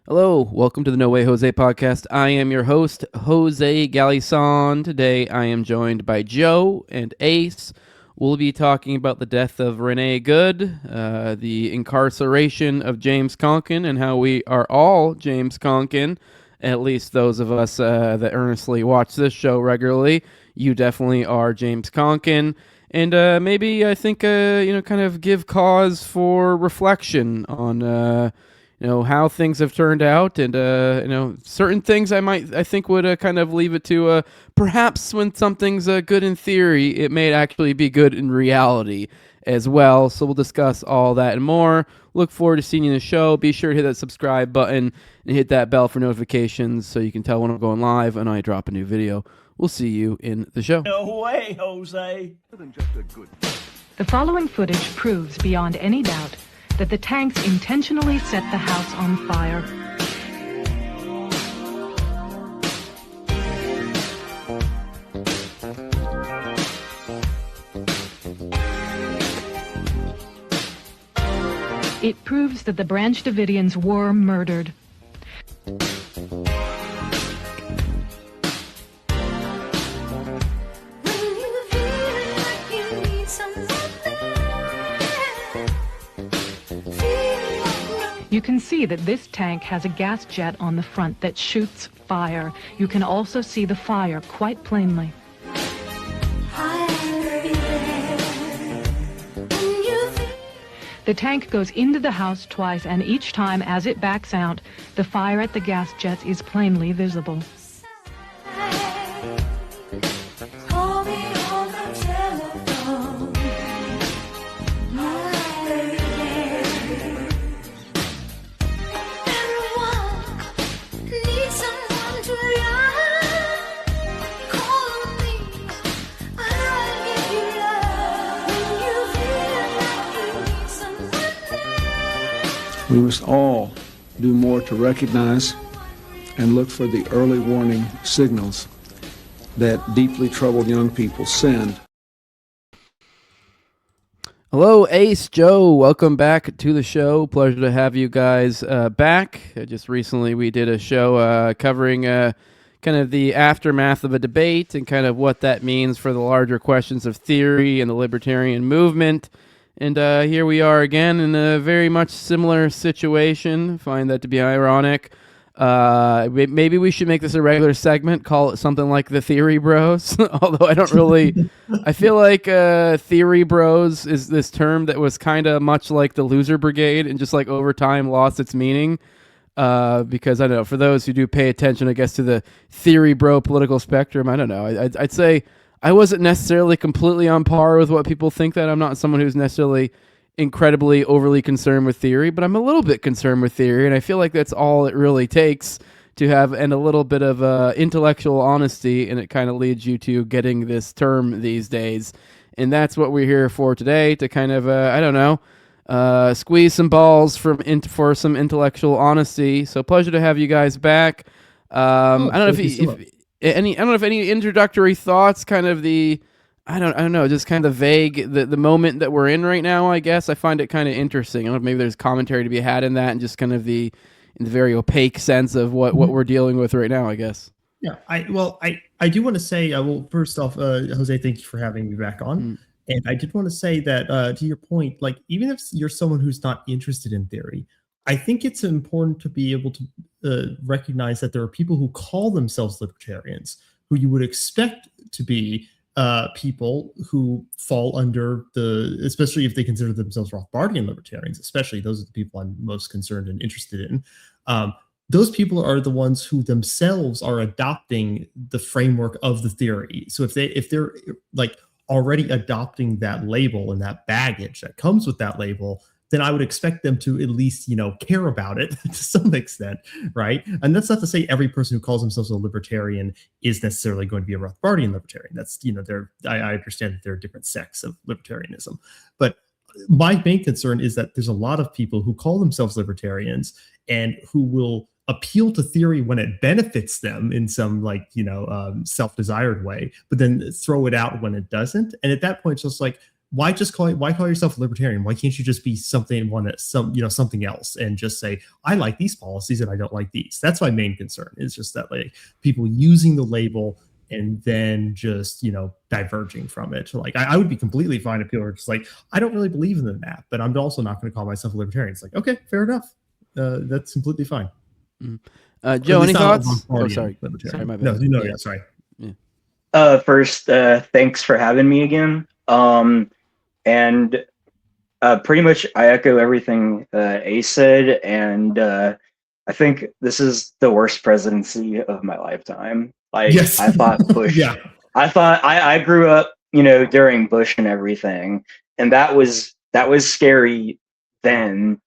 Hello, welcome to the No Way Jose podcast. I am your host, Jose Galison. Today I am joined by Joe and Ace. We'll be talking about the death of Renee Good, the incarceration of James Konkin, and how we are all James Konkin, at least those of us that earnestly watch this show regularly. You definitely are James Konkin. And maybe I think, kind of give cause for reflection on how things have turned out, and certain things I think would kind of leave it to perhaps when something's good in theory, it may actually be good in reality as well. So we'll discuss all that and more. Look forward to seeing you in the show. Be sure to hit that subscribe button and hit that bell for notifications so you can tell when I'm going live and I drop a new video. We'll see you in the show. No way, Jose. The following footage proves beyond any doubt that the tanks intentionally set the house on fire. It proves that the Branch Davidians were murdered. You can see that this tank has a gas jet on the front that shoots fire. You can also see the fire quite plainly. The tank goes into the house twice, and each time as it backs out, the fire at the gas jets is plainly visible. We must all do more to recognize and look for the early warning signals that deeply troubled young people send. Hello, Ace, Joe. Welcome back to the show. Pleasure to have you guys back. Just recently we did a show covering kind of the aftermath of a debate and kind of what that means for the larger questions of theory and the libertarian movement. And here we are again in a very much similar situation. I find that to be ironic. Maybe we should make this a regular segment, call it something like the Theory Bros. Although I don't really... I feel like Theory Bros is this term that was kind of much like the Loser Brigade and just like over time lost its meaning. Because, I don't know, for those who do pay attention, I guess, to the Theory Bro political spectrum, I don't know. I'd say... I wasn't necessarily completely on par with what people think that. I'm not someone who's necessarily incredibly overly concerned with theory, but I'm a little bit concerned with theory, and I feel like that's all it really takes to have and a little bit of intellectual honesty, and it kind of leads you to getting this term these days. And that's what we're here for today, to kind of, squeeze some balls for some intellectual honesty. So pleasure to have you guys back. I don't know if any introductory thoughts, kind of I don't know, just kind of vague, the moment that we're in right now, I guess. I find it kind of interesting. I don't know if maybe there's commentary to be had in that and just kind of in the very opaque sense of what we're dealing with right now, I guess. Yeah, I do want to say, first off, Jose, thank you for having me back on. And I did want to say that, to your point, like, even if you're someone who's not interested in theory, I think it's important to be able to recognize that there are people who call themselves libertarians, who you would expect to be people who fall under especially if they consider themselves Rothbardian libertarians, especially those are the people I'm most concerned and interested in. Those people are the ones who themselves are adopting the framework of the theory. So if they're like already adopting that label and that baggage that comes with that label, then I would expect them to at least, care about it to some extent, right? And that's not to say every person who calls themselves a libertarian is necessarily going to be a Rothbardian libertarian. That's, I understand that there are different sects of libertarianism. But my main concern is that there's a lot of people who call themselves libertarians and who will appeal to theory when it benefits them in some self-desired way, but then throw it out when it doesn't. And at that point, it's just like, why call yourself a libertarian? Why can't you just be something else and just say, I like these policies and I don't like these? That's my main concern. It's just that like people using the label and then just, diverging from it. Like I would be completely fine if people are just like, I don't really believe in that, but I'm also not going to call myself a libertarian. It's like, okay, fair enough. That's completely fine. Joe, any thoughts? Oh, sorry. Sorry, my bad. Yeah, sorry. First, thanks for having me again. And pretty much I echo everything Ace said, and I think this is the worst presidency of my lifetime. Like, yes. I thought Bush. Yeah. I grew up, during Bush and everything, and that was scary then.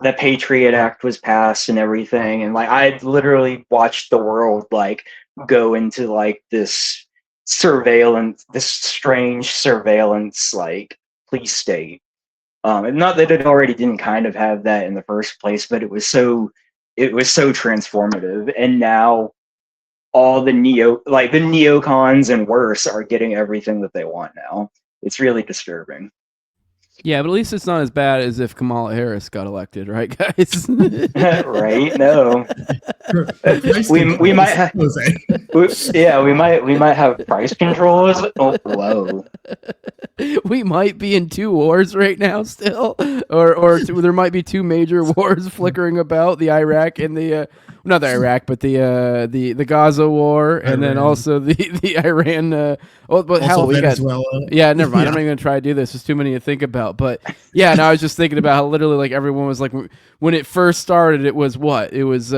The Patriot Act was passed and everything, and like I literally watched the world like go into like this strange surveillance like police state. And not that it already didn't kind of have that in the first place, but it was so transformative. And now all the neocons and worse are getting everything that they want now. It's really disturbing. Yeah, but at least it's not as bad as if Kamala Harris got elected, right, guys? Right? No. we might have. We might have price controls. Oh, whoa. We might be in two wars right now still, or there might be two major wars flickering about: the Iraq and the not the Iraq, but the Gaza war, and then also the Iran. But hell, we Venezuela. Yeah, never mind. Yeah. I'm not even gonna try to do this. There's too many to think about. But yeah, no, I was just thinking about how literally like everyone was like when it first started. It was what? It was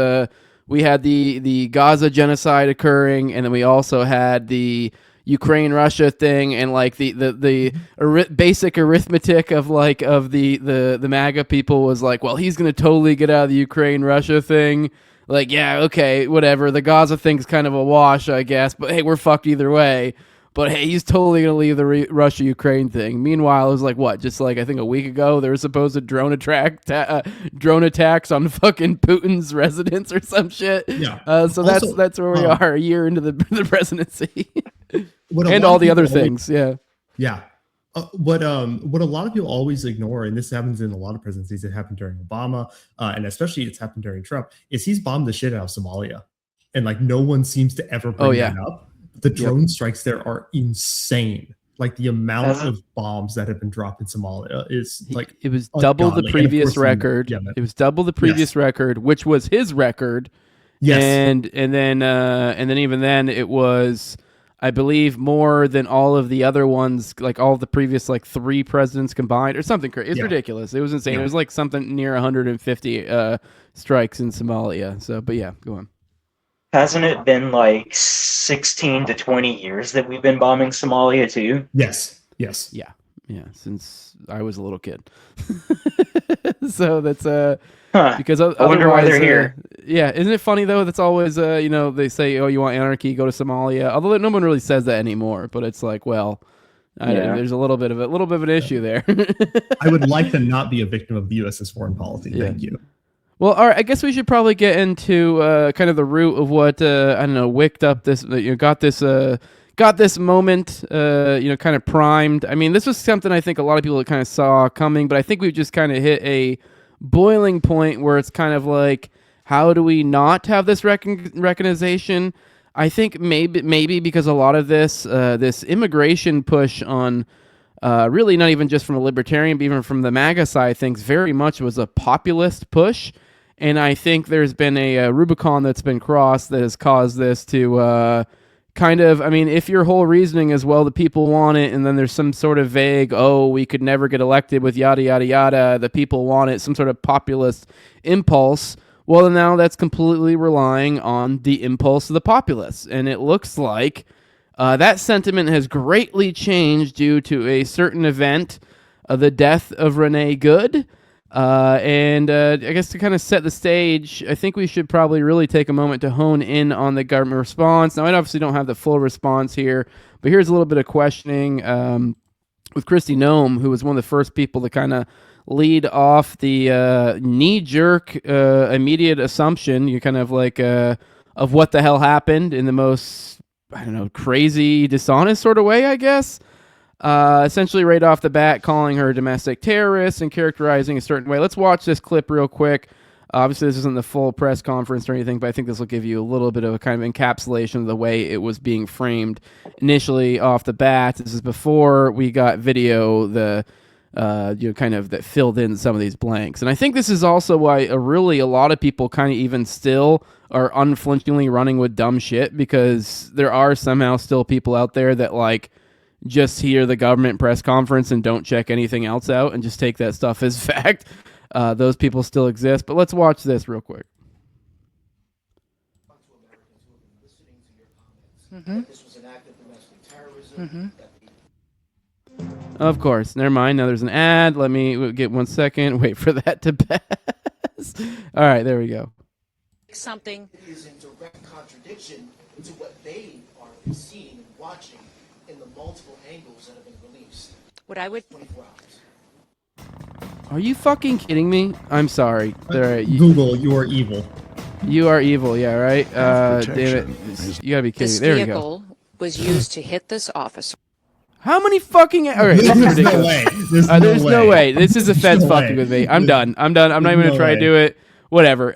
we had the Gaza genocide occurring, and then we also had the Ukraine-Russia thing, and like the basic arithmetic of the MAGA people was like, well, he's gonna totally get out of the Ukraine-Russia thing. Like, yeah, okay, whatever. The Gaza thing's kind of a wash, I guess, but hey, we're fucked either way. But hey, he's totally gonna leave the Russia-Ukraine thing. Meanwhile, it was like what? Just like I think a week ago, there were supposed drone attacks on fucking Putin's residence or some shit. Yeah. So also, that's where we are a year into the presidency, and all the other things. Yeah. Yeah. What a lot of people always ignore, and this happens in a lot of presidencies, it happened during Obama, and especially it's happened during Trump, is he's bombed the shit out of Somalia, and like no one seems to ever bring that up. The drone strikes there are insane. Like the amount of bombs that have been dropped in Somalia is like it was double the previous record. It was double the previous record, which was his record. Yes, and then even then it was, I believe, more than all of the other ones, like all of the previous like 3 presidents combined, or something crazy. It's ridiculous. It was insane. Yeah. It was like something near 150 strikes in Somalia. So, but yeah, go on. Hasn't it been like 16 to 20 years that we've been bombing Somalia too? Yes. Yeah. Since I was a little kid. So that's because I wonder why they're here. Yeah, isn't it funny though? That's always they say, oh, you want anarchy, go to Somalia. Although no one really says that anymore. But it's like, well, there's a little bit of an issue there. I would like to not be a victim of the U.S.'s foreign policy. Yeah. Thank you. Well, all right. I guess we should probably get into kind of the root of what wicked up this. Got this moment, kind of primed. I mean, this was something I think a lot of people kind of saw coming, but I think we've just kind of hit a boiling point where it's kind of like, how do we not have this recognition? I think maybe because a lot of this immigration push on. Really not even just from a libertarian, but even from the MAGA side, things very much was a populist push. And I think there's been a Rubicon that's been crossed that has caused this to kind of, I mean, if your whole reasoning is, well, the people want it, and then there's some sort of vague, oh, we could never get elected with yada, yada, yada, the people want it, some sort of populist impulse, well, then now that's completely relying on the impulse of the populace. And it looks like that sentiment has greatly changed due to a certain event, the death of Renee Good. And I guess to kind of set the stage, I think we should probably really take a moment to hone in on the government response. Now, I obviously don't have the full response here, but here's a little bit of questioning with Kristi Noem, who was one of the first people to kind of lead off the knee-jerk immediate assumption, you kind of like of what the hell happened in the most, I don't know, crazy, dishonest sort of way, I guess. essentially right off the bat calling her a domestic terrorist and characterizing a certain way. Let's watch this clip real quick. Obviously, this isn't the full press conference or anything, but I think this will give you a little bit of a kind of encapsulation of the way it was being framed initially off the bat. This is before we got video, kind of that filled in some of these blanks. And I think this is also why really a lot of people kind of even still are unflinchingly running with dumb shit, because there are somehow still people out there that like just hear the government press conference and don't check anything else out and just take that stuff as fact. Those people still exist, but let's watch this real quick. Mm-hmm. Mm-hmm. Of course. Never mind. Now there's an ad. Let me get 1 second. Wait for that to pass. All right, there we go. Something is in direct contradiction to what they are seeing and watching in the multiple angles that have been released. What I would 24 hours. Are you fucking kidding me? I'm sorry. Google, you are evil. You are evil, yeah, right? David, you gotta be kidding this me. There we go. vehicle was used to hit this officer. How many fucking... All right, this is There's ridiculous. no way. There's No way. This is the feds no fucking way. with me. I'm done. I'm not even going to try to do it. Whatever.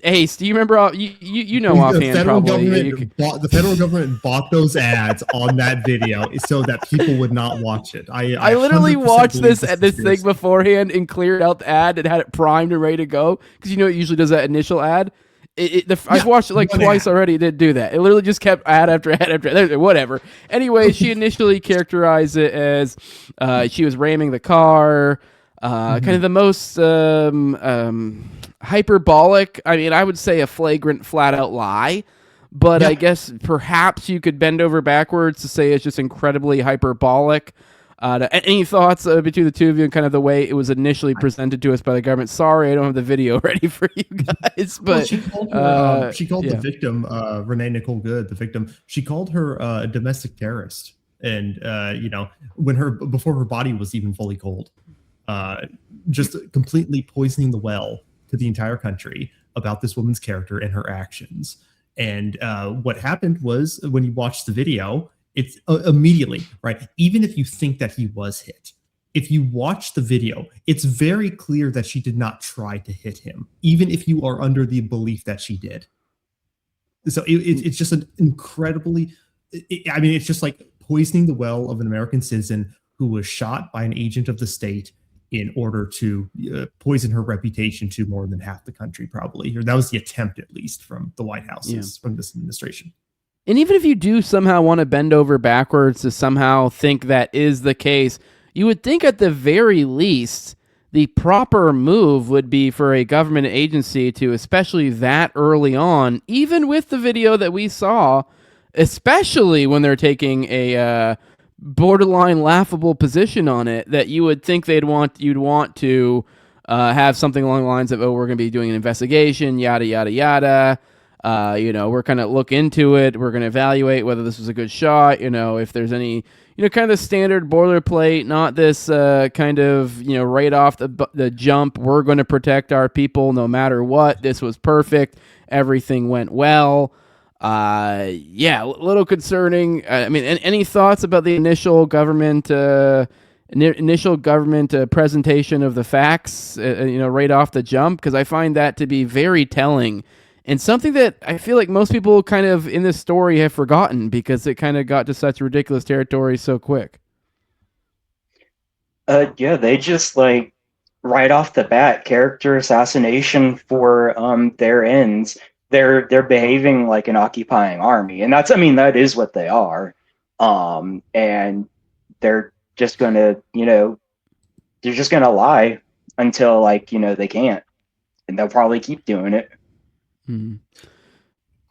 Ace, do you remember all... You know offhand, probably. The federal government bought those ads on that video so that people would not watch it. I literally 100% watched believe this thing beforehand and cleared out the ad and had it primed and ready to go, because it usually does that initial ad. I've watched it like twice already. It didn't do that. It literally just kept ad after ad after ad. Whatever. Anyway, she initially characterized it as she was ramming the car, kind of the most hyperbolic. I mean, I would say a flagrant, flat-out lie. But I guess perhaps you could bend over backwards to say it's just incredibly hyperbolic. Any thoughts between the two of you and kind of the way it was initially presented to us by the government? Sorry, I don't have the video ready for you guys. But she called the victim, Renee Nicole Good, the victim. She called her a domestic terrorist, and before her body was even fully cold, just completely poisoning the well to the entire country about this woman's character and her actions. And what happened was, when you watch the video, it's immediately, right? Even if you think that he was hit, if you watch the video, it's very clear that she did not try to hit him, even if you are under the belief that she did. So it's just an incredibly, it's just like poisoning the well of an American citizen who was shot by an agent of the state in order to poison her reputation to more than half the country, probably. Or that was the attempt, at least, from the White House, from this administration. And even if you do somehow want to bend over backwards to somehow think that is the case, you would think at the very least the proper move would be for a government agency to, especially that early on, even with the video that we saw, especially when they're taking a borderline laughable position on it, that you would think you'd want to have something along the lines of, oh, we're going to be doing an investigation, yada, yada, yada. We're going to look into it. We're going to evaluate whether this was a good shot. If there's any, kind of the standard boilerplate, not this kind of, right off the jump, we're going to protect our people no matter what. This was perfect. Everything went well. A little concerning. Any thoughts about the initial government presentation of the facts, right off the jump? Because I find that to be very telling. And something that I feel like most people kind of in this story have forgotten, because it kind of got to such ridiculous territory so quick. They just like right off the bat, character assassination for their ends. They're behaving like an occupying army, and that is what they are. And they're just gonna lie until they can't, and they'll probably keep doing it. Mm-hmm.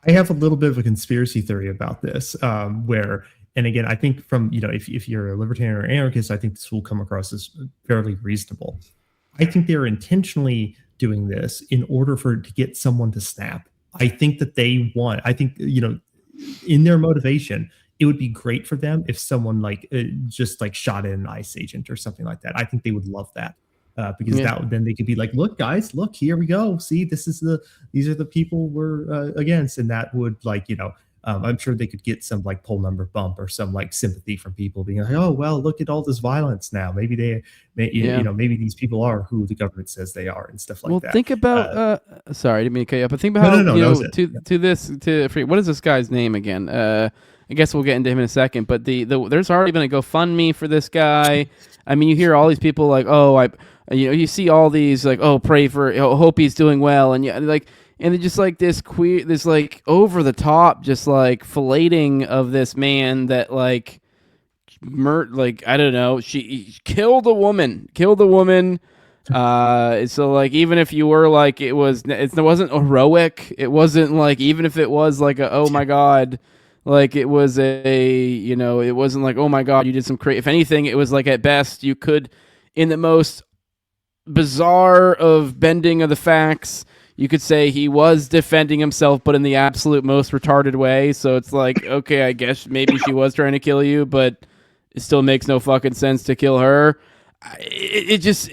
I have a little bit of a conspiracy theory about this, where, and again, I think from, if you're a libertarian or anarchist, I think this will come across as fairly reasonable. I think they're intentionally doing this in order to get someone to snap. I think that in their motivation, it would be great for them if someone just shot in an ICE agent or something like that. I think they would love that. Because then they could be like, look, guys, look, here we go. See, these are the people we're against. And that would I'm sure they could get some like poll number bump or some like sympathy from people being like, oh well, look at all this violence now. Maybe maybe these people are who the government says they are and stuff like that. Think about sorry, I didn't mean to cut you up, but think about what is this guy's name again? I guess we'll get into him in a second, but there's already been a GoFundMe for this guy. I mean, you hear all these people like, you see all these like, pray for, hope he's doing well, and and it's just like this like over the top, just like filleting of this man that like, I don't know, she killed a woman. So like, even if you were like, it wasn't heroic. It wasn't like, even if it was like oh my God, like it was it wasn't like, oh my God, you did some crazy. If anything, it was like at best you could, in the most bizarre of bending of the facts, you could say he was defending himself, but in the absolute most retarded way. So it's like, okay, I guess maybe she was trying to kill you, but it still makes no fucking sense to kill her. It just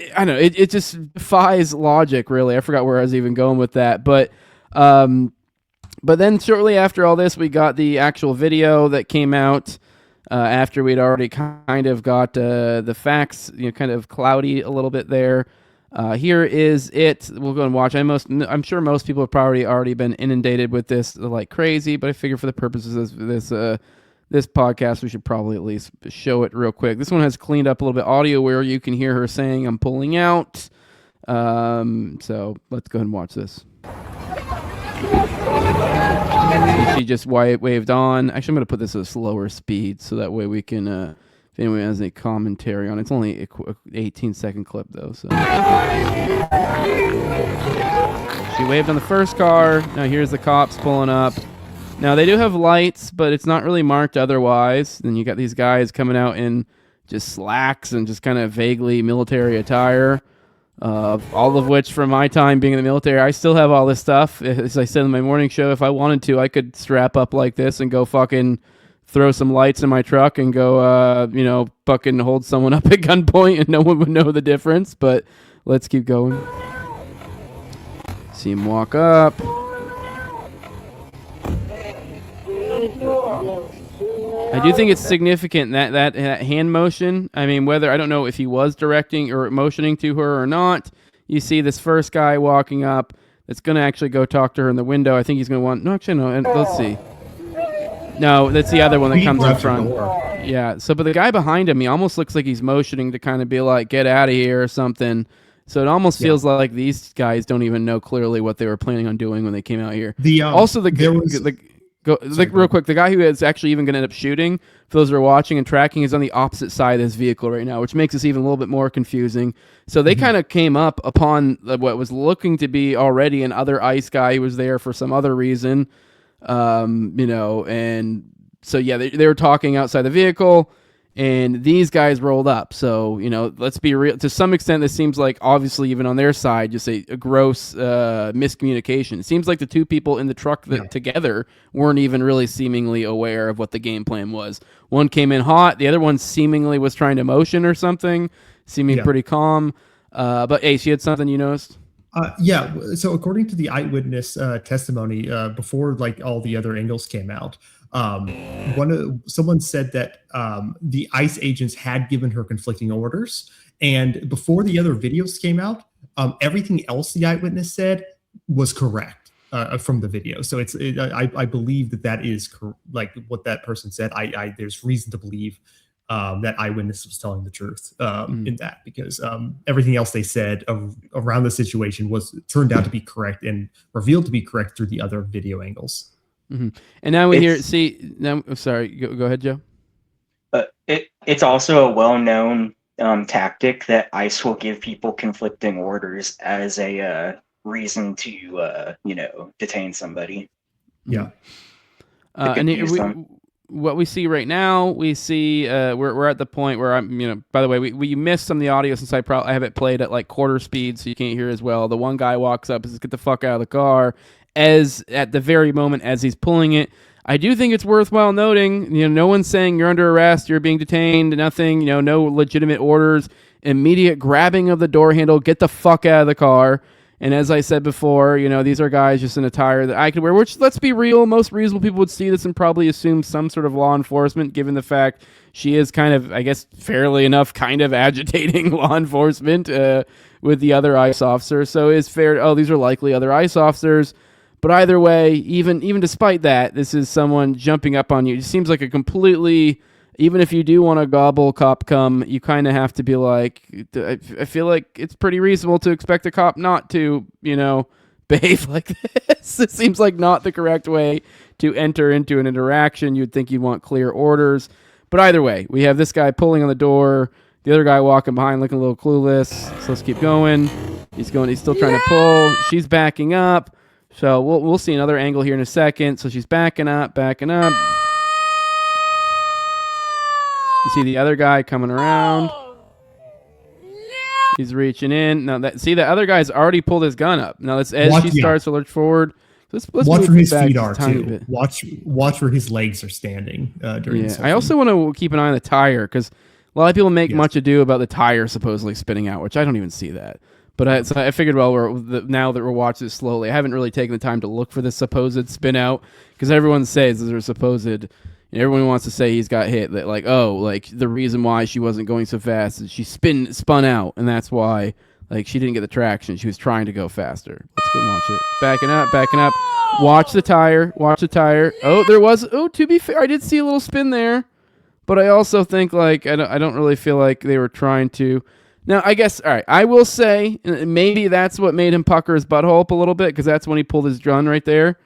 defies logic, really. I forgot where I was even going with that. But then shortly after all this, we got the actual video that came out after we'd already kind of got the facts, kind of cloudy a little bit there. Here is it. We'll go and watch. I'm sure most people have probably already been inundated with this like crazy, but I figure for the purposes of this podcast, we should probably at least show it real quick. This one has cleaned up a little bit audio where you can hear her saying, "I'm pulling out." So let's go ahead and watch this. She just waved on. Actually, I'm going to put this at a slower speed so that way we can, if anyone has any commentary on it. It's only an 18-second clip, though. So she waved on the first car. Now here's the cops pulling up. Now, they do have lights, but it's not really marked otherwise. Then you got these guys coming out in just slacks and just kind of vaguely military attire. All of which, from my time being in the military, I still have all this stuff. As I said in my morning show, if I wanted to, I could strap up like this and go fucking throw some lights in my truck and go, fucking hold someone up at gunpoint and no one would know the difference. But let's keep going. See him walk up. I do think it's significant that hand motion. I mean, I don't know if he was directing or motioning to her or not. You see this first guy walking up that's going to actually go talk to her in the window. I think he's going to want... No, actually, no. And let's see. No, that's the other one that comes in front. Yeah. So, but the guy behind him, he almost looks like he's motioning to kind of be like, get out of here or something. So it almost feels like these guys don't even know clearly what they were planning on doing when they came out here. Real quick, the guy who is actually even going to end up shooting, for those who are watching and tracking, is on the opposite side of this vehicle right now, which makes this even a little bit more confusing. So they kind of came up upon what was looking to be already another ICE guy who was there for some other reason, and so, yeah, they were talking outside the vehicle, and these guys rolled up. So, let's be real. To some extent, this seems like, obviously, even on their side, just a gross miscommunication. It seems like the two people in the truck together weren't even really seemingly aware of what the game plan was. One came in hot. The other one seemingly was trying to motion or something, seeming pretty calm. But, Ace, you had something you noticed? So according to the eyewitness testimony, before like all the other angles came out, someone said that the ICE agents had given her conflicting orders, and before the other videos came out, everything else the eyewitness said was correct from the video. So I believe that is like what that person said. There's reason to believe that eyewitness was telling the truth in that, because everything else they said around the situation turned out to be correct and revealed to be correct through the other video angles. Mm-hmm. And now we hear. See, now, sorry. Go ahead, Joe. It's also a well-known tactic that ICE will give people conflicting orders as a reason to, detain somebody. Yeah. What we see right now, we see we're at the point where I'm, by the way, we missed some of the audio since I have it played at like quarter speed, so you can't hear as well. The one guy walks up and says, "Get the fuck out of the car." As at the very moment as he's pulling it, I do think it's worthwhile noting, no one's saying you're under arrest, you're being detained, nothing, no legitimate orders, immediate grabbing of the door handle, get the fuck out of the car. And as I said before, these are guys just in attire that I could wear, which, let's be real, most reasonable people would see this and probably assume some sort of law enforcement, given the fact she is kind of, I guess, fairly enough kind of agitating law enforcement with the other ICE officer. So it's fair, these are likely other ICE officers. But either way, even despite that, this is someone jumping up on you. It seems like a completely... Even if you do want to gobble cop cum, you kind of have to be like, I feel like it's pretty reasonable to expect a cop not to, behave like this. It seems like not the correct way to enter into an interaction. You'd think you'd want clear orders. But either way, we have this guy pulling on the door, the other guy walking behind looking a little clueless. So let's keep going. He's still trying to pull. She's backing up. So we'll see another angle here in a second. So she's backing up. You see the other guy coming around. He's reaching in. Now the other guy's already pulled his gun up. Now as she starts to lurch forward. Let's watch where his feet are too. Bit. Watch where his legs are standing during the I also want to keep an eye on the tire, because a lot of people make much ado about the tire supposedly spinning out, which I don't even see that. But I figured, now that we're watching this slowly, I haven't really taken the time to look for the supposed spin out, because everyone says there's supposed... Everyone wants to say he's got hit. That the reason why she wasn't going so fast is she spun out, and that's why she didn't get the traction. She was trying to go faster. Let's go watch it. Backing up. Watch the tire. To be fair, I did see a little spin there, but I also think I don't really feel like they were trying to. Now I guess all right. I will say maybe that's what made him pucker his butthole up a little bit, because that's when he pulled his gun right there.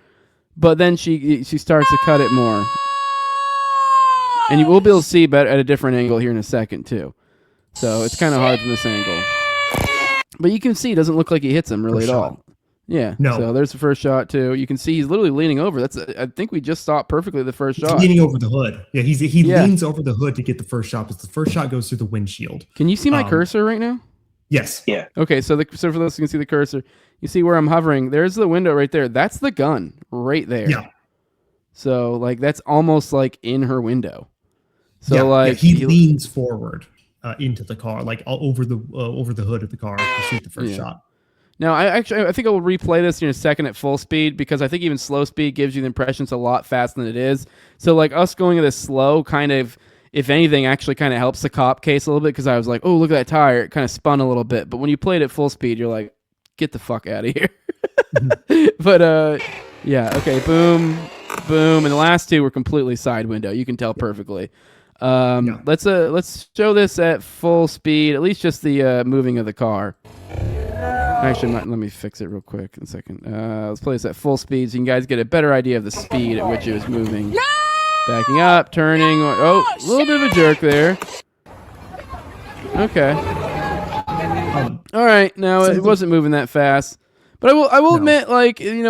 But then she starts to cut it more. And you will be able to see better at a different angle here in a second, too. So it's kind of hard from this angle. But you can see it doesn't look like he hits him really at all. Yeah. No. So there's the first shot, too. You can see he's literally leaning over. I think we just saw it perfectly the first shot. He's leaning over the hood. Yeah, he leans over the hood to get the first shot, because the first shot goes through the windshield. Can you see my cursor right now? Yes. Yeah. Okay, so for those who can see the cursor, you see where I'm hovering. There's the window right there. That's the gun right there. Yeah. So, that's almost in her window. So he leans forward into the car, over the hood of the car to shoot the first shot. Now, I think I will replay this in a second at full speed, because I think even slow speed gives you the impression it's a lot faster than it is. So us going at this slow kind of, if anything, actually kind of helps the cop case a little bit, because I was like, oh, look at that tire. It kind of spun a little bit. But when you played at full speed, you're like, get the fuck out of here. But okay, boom, boom. And the last two were completely side window. You can tell perfectly. Let's show this at full speed, at least just the moving of the car. Actually, let me fix it real quick in a second. Let's play this at full speed so you guys get a better idea of the speed at which it was moving. No! Backing up, turning. Oh, a little bit of a jerk there. Okay. All right, now it wasn't moving that fast. But I will admit,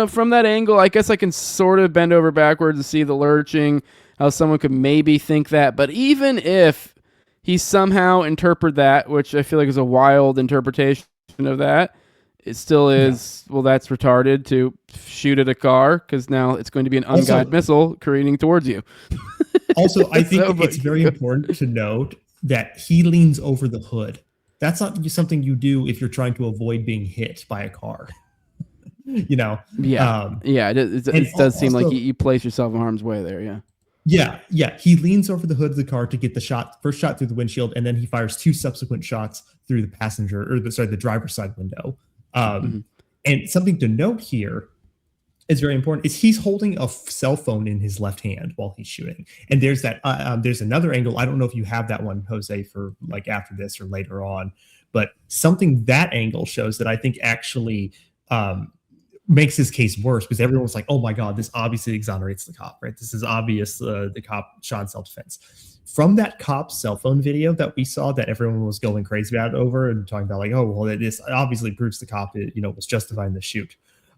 from that angle, I guess I can sort of bend over backwards and see the lurching, how someone could maybe think that. But even if he somehow interpreted that, which I feel like is a wild interpretation of that, it still is, that's retarded to shoot at a car, because now it's going to be an unguided missile careening towards you. Also, I think it's very important to note that he leans over the hood. That's not something you do if you're trying to avoid being hit by a car. It does seem like you place yourself in harm's way there. Yeah. He leans over the hood of the car to get the first shot through the windshield, and then he fires two subsequent shots through the driver's side window. And something to note here is very important is he's holding a cell phone in his left hand while he's shooting. And there's another angle. I don't know if you have that one, Jose, for after this or later on, but that angle shows that I think actually makes his case worse, because everyone's like, oh my God, this obviously exonerates the cop, right? This is obvious. The cop shot in self-defense. From that cop's cell phone video that we saw that everyone was going crazy about over and talking about this obviously proves the cop, was justifying the shoot.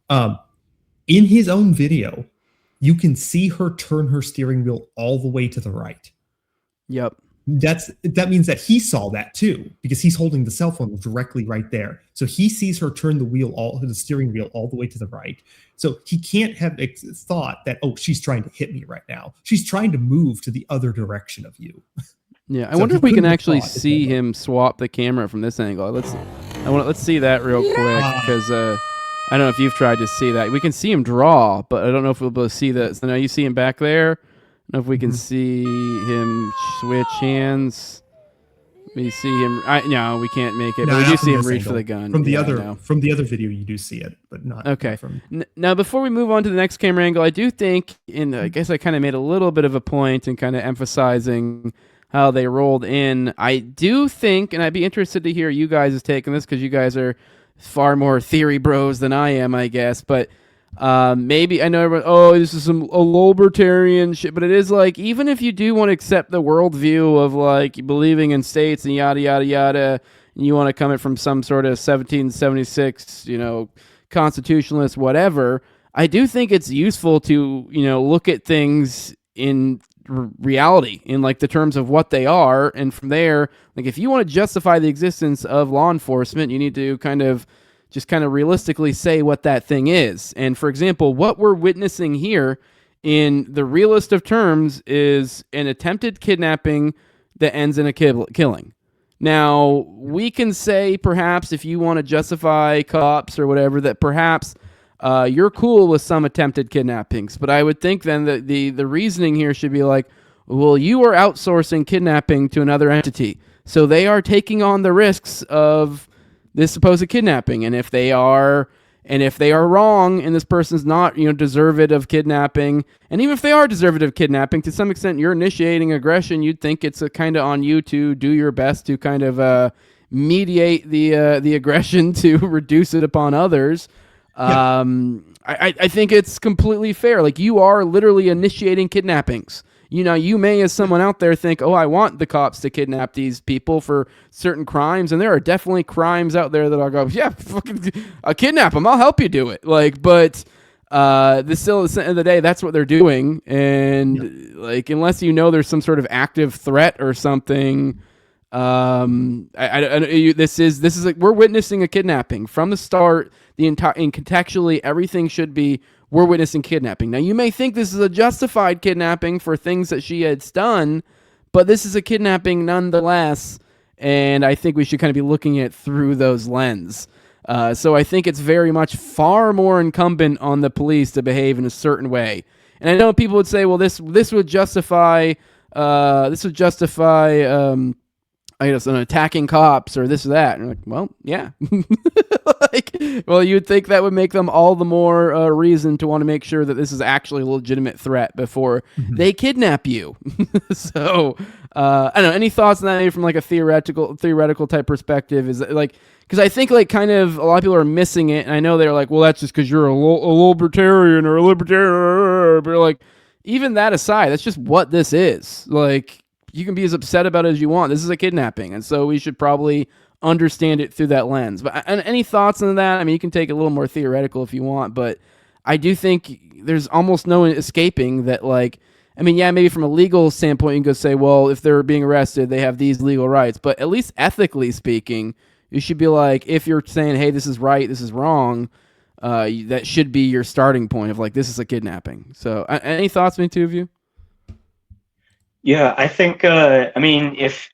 In his own video, you can see her turn her steering wheel all the way to the right. Yep. That means that he saw that too, because he's holding the cell phone directly right there. So he sees her turn the steering wheel all the way to the right. So he can't have thought that, she's trying to hit me right now. She's trying to move to the other direction of you. Yeah, I wonder if we can actually see him swap the camera from this angle. Let's see that real quick, because I don't know if you've tried to see that. We can see him draw, but I don't know if we'll be able to see that. So now you see him back there. I don't know if we can see him switch hands. We see him. No, we can't make it. No, but we not do from see him this reach angle. for the gun. From the Yeah, I know. from the other video, you do see it, but not. Okay. Not from. Now, before we move on to the next camera angle, I do think, and I guess I kind of made a little bit of a point in kind of emphasizing how they rolled in. I do think, and I'd be interested to hear you guys' take on this because you guys are far more theory bros than I am, I guess. But maybe I know everyone, this is a libertarian shit, but it is like, even if you do want to accept the worldview of like believing in states and yada yada yada, and you want to come it from some sort of 1776, constitutionalist, whatever, I do think it's useful to, look at things in reality, in like the terms of what they are. And from there, like if you want to justify the existence of law enforcement, you need to kind of realistically say what that thing is. And for example, what we're witnessing here in the realest of terms is an attempted kidnapping that ends in a killing. Now, we can say perhaps if you want to justify cops or whatever, that perhaps you're cool with some attempted kidnappings. But I would think then that the reasoning here should be like, well, you are outsourcing kidnapping to another entity. So they are taking on the risks of this supposed kidnapping. And if they are wrong and this person's not, deserved of kidnapping, and even if they are deserved of kidnapping, to some extent you're initiating aggression, you'd think it's kind of on you to do your best to kind of mediate the aggression to reduce it upon others. Yeah. I think it's completely fair. Like, you are literally initiating kidnappings. You may, as someone out there, think, I want the cops to kidnap these people for certain crimes. And there are definitely crimes out there that I'll go, yeah, fucking kidnap them. I'll help you do it. But at the end of the day, that's what they're doing. And like, unless there's some sort of active threat or something, this is like, we're witnessing a kidnapping from the start. And contextually, everything should be, we're witnessing kidnapping. Now, you may think this is a justified kidnapping for things that she has done, but this is a kidnapping nonetheless, and I think we should kind of be looking at it through those lens. So I think it's very much far more incumbent on the police to behave in a certain way. And I know people would say, well, this would justify I guess an attacking cops or this or that. And you're like, well, yeah. You'd think that would make them all the more reason to want to make sure that this is actually a legitimate threat before they kidnap you. So, I don't know. Any thoughts on that, maybe from like a theoretical type perspective? Is it like, because I think like kind of a lot of people are missing it, and I know they're like, well, that's just because you're a libertarian or a libertarian. But like, even that aside, that's just what this is. Like, you can be as upset about it as you want. This is a kidnapping, and so we should probably understand it through that lens. But any thoughts on that? I mean, you can take it a little more theoretical if you want, but I do think there's almost no escaping that, like, I mean, yeah, maybe from a legal standpoint, you can go say, well, if they're being arrested, they have these legal rights. But at least ethically speaking, you should be like, if you're saying, hey, this is right, this is wrong, that should be your starting point of like, this is a kidnapping. So any thoughts, me, two of you? Yeah, I think, I mean, if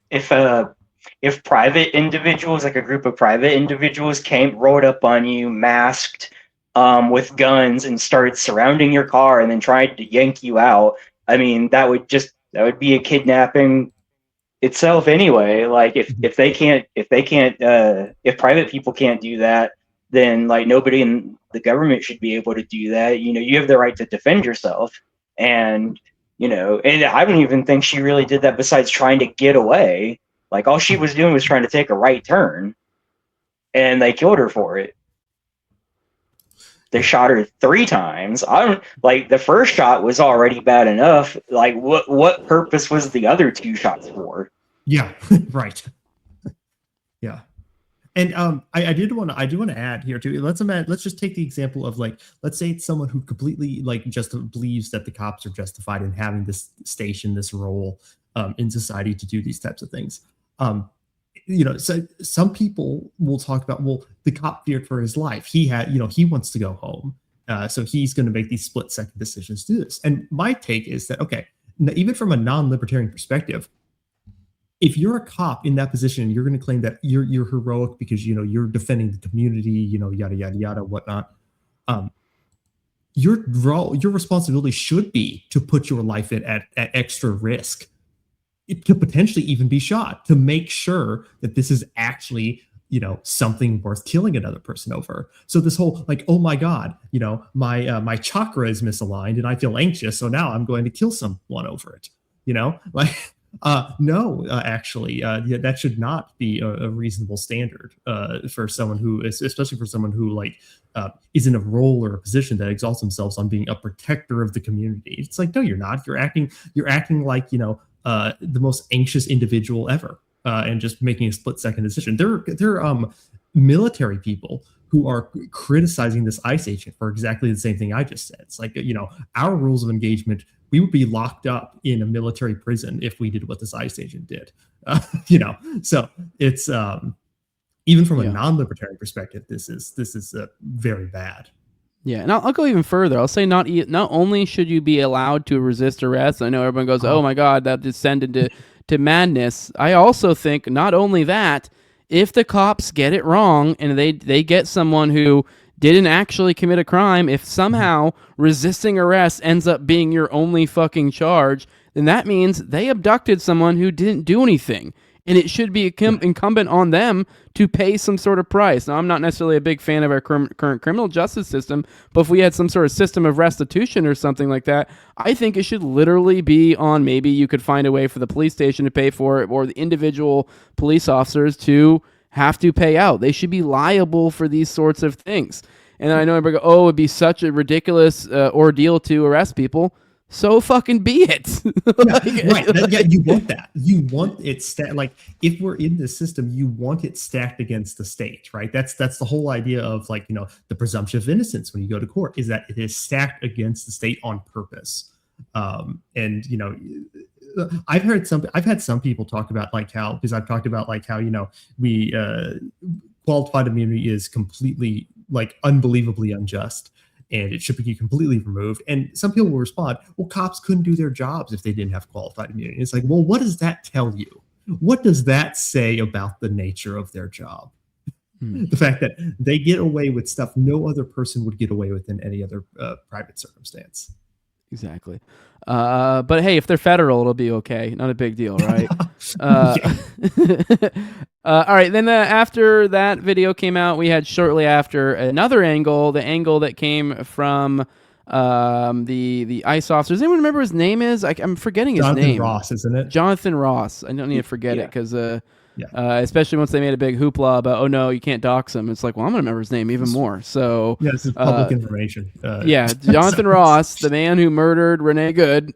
private individuals, like a group of private individuals rode up on you masked with guns and started surrounding your car and then tried to yank you out, I mean, that would be a kidnapping itself anyway. Like, if private people can't do that, then like nobody in the government should be able to do that. You have the right to defend yourself. And and I don't even think she really did that besides trying to get away. Like, all she was doing was trying to take a right turn, and they killed her for it. They shot her 3 times. The first shot was already bad enough. Like, what purpose was the other 2 shots for? Yeah, right. Yeah. And I do want to add here too. Let's just take the example of, like, let's say it's someone who completely like just believes that the cops are justified in having this station, this role in society to do these types of things. So some people will talk about, well, the cop feared for his life. He wants to go home, so he's going to make these split-second decisions to do this. And my take is that, okay, even from a non-libertarian perspective, if you're a cop in that position, you're going to claim that you're heroic because you're defending the community, yada yada yada, whatnot. your responsibility should be to put your life at extra risk. It could potentially even be shot to make sure that this is actually, something worth killing another person over. So this whole oh my God, my chakra is misaligned and I feel anxious, so now I'm going to kill someone over it. No, actually, that should not be a reasonable standard for someone who is, especially for someone who is in a role or a position that exalts themselves on being a protector of the community. It's no, you're not. You're acting like the most anxious individual ever, and just making a split-second decision. There are military people who are criticizing this ICE agent for exactly the same thing I just said. It's our rules of engagement. We would be locked up in a military prison if we did what this ICE agent did. So it's even from a non-libertarian perspective, this is very bad. Yeah, and I'll go even further. I'll say not only should you be allowed to resist arrest. I know everyone goes, "Oh my God, that descended to madness." I also think not only that, if the cops get it wrong and they get someone who didn't actually commit a crime, if somehow resisting arrest ends up being your only fucking charge, then that means they abducted someone who didn't do anything. And it should be incumbent on them to pay some sort of price. Now, I'm not necessarily a big fan of our current criminal justice system, but if we had some sort of system of restitution or something like that, I think it should literally be on, maybe you could find a way for the police station to pay for it, or the individual police officers to have to pay out. They should be liable for these sorts of things. And I know everybody go, it'd be such a ridiculous ordeal to arrest people. So fucking be it. Right. You want that. You want it if we're in this system, you want it stacked against the state, right? That's the whole idea of the presumption of innocence when you go to court, is that it is stacked against the state on purpose. And I've had some people talk about how, because I've talked about how we qualified immunity is completely unbelievably unjust, and it should be completely removed. And some people will respond, well, cops couldn't do their jobs if they didn't have qualified immunity. It's well, what does that tell you? What does that say about the nature of their job? The fact that they get away with stuff no other person would get away with in any other private circumstance. Exactly. But hey, if they're federal, it'll be okay. Not a big deal, right? All right. Then after that video came out, we had shortly after another angle, the angle that came from the ICE officer. Does anyone remember his name is? I'm forgetting his name. Jonathan Ross, isn't it? Jonathan Ross. I don't need to forget it because especially once they made a big hoopla about, oh no, you can't dox him. It's I'm going to remember his name even more. So this is public information. Jonathan Ross, the man who murdered Renee Good.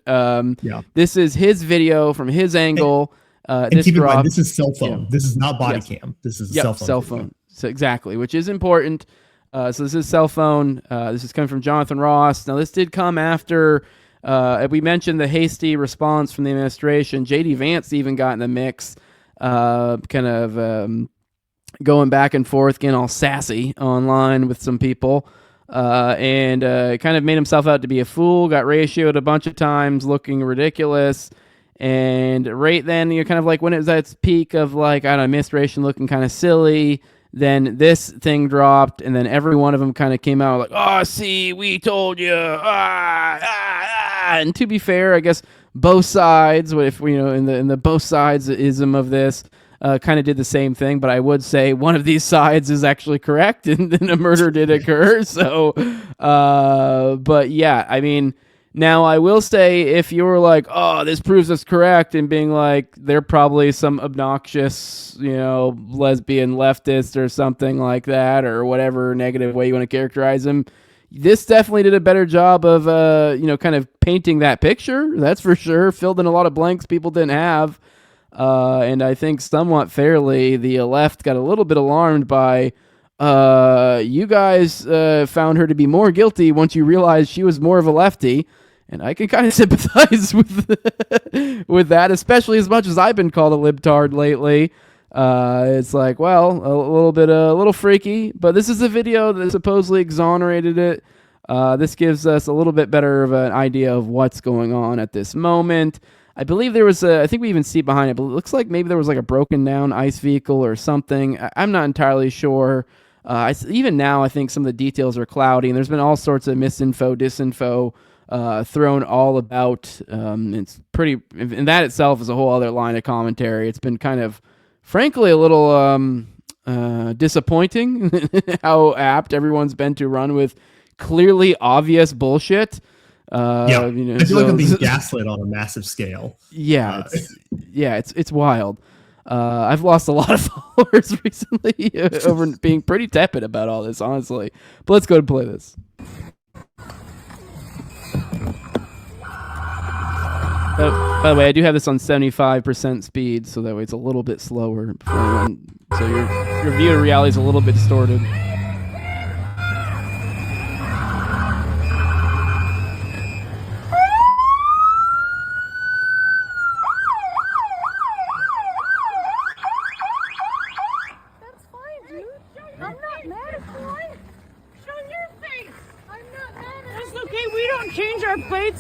This is his video from his angle. And keep in mind, this is cell phone. This is not body cam. This is a cell phone. So exactly, which is important. So this is cell phone. This is coming from Jonathan Ross. Now this did come after we mentioned the hasty response from the administration. J.D. Vance even got in the mix. Kind of going back and forth, getting all sassy online with some people, and kind of made himself out to be a fool, got ratioed a bunch of times, looking ridiculous. And right then, you're kind of when it was at its peak of administration looking kind of silly, then this thing dropped, and then every one of them kind of came out oh, see, we told you, And to be fair, I guess both sides, if in the both sides ism of this, kind of did the same thing. But I would say one of these sides is actually correct, and then a murder did occur. So, but yeah, I mean, now I will say, if you were oh, this proves us correct, and being they're probably some obnoxious, lesbian leftist or something like that, or whatever negative way you want to characterize them, this definitely did a better job of, kind of painting that picture. That's for sure. Filled in a lot of blanks people didn't have. And I think somewhat fairly, the left got a little bit alarmed by, you guys found her to be more guilty once you realized she was more of a lefty. And I can kind of sympathize with that, especially as much as I've been called a libtard lately. It's well, a little freaky, but this is a video that supposedly exonerated it. This gives us a little bit better of an idea of what's going on at this moment. I believe there was I think we even see behind it, but it looks like maybe there was a broken down ICE vehicle or something. I'm not entirely sure. Even now, I think some of the details are cloudy, and there's been all sorts of misinfo, disinfo thrown all about. It's pretty, and that itself is a whole other line of commentary. It's been kind of, frankly, a little disappointing how apt everyone's been to run with clearly obvious bullshit. I feel like I'm being gaslit on a massive scale. Yeah, it's wild. I've lost a lot of followers recently over being pretty tepid about all this, honestly. But let's go and play this. By the way, I do have this on 75% speed, so that way it's a little bit slower. So your view of reality is a little bit distorted.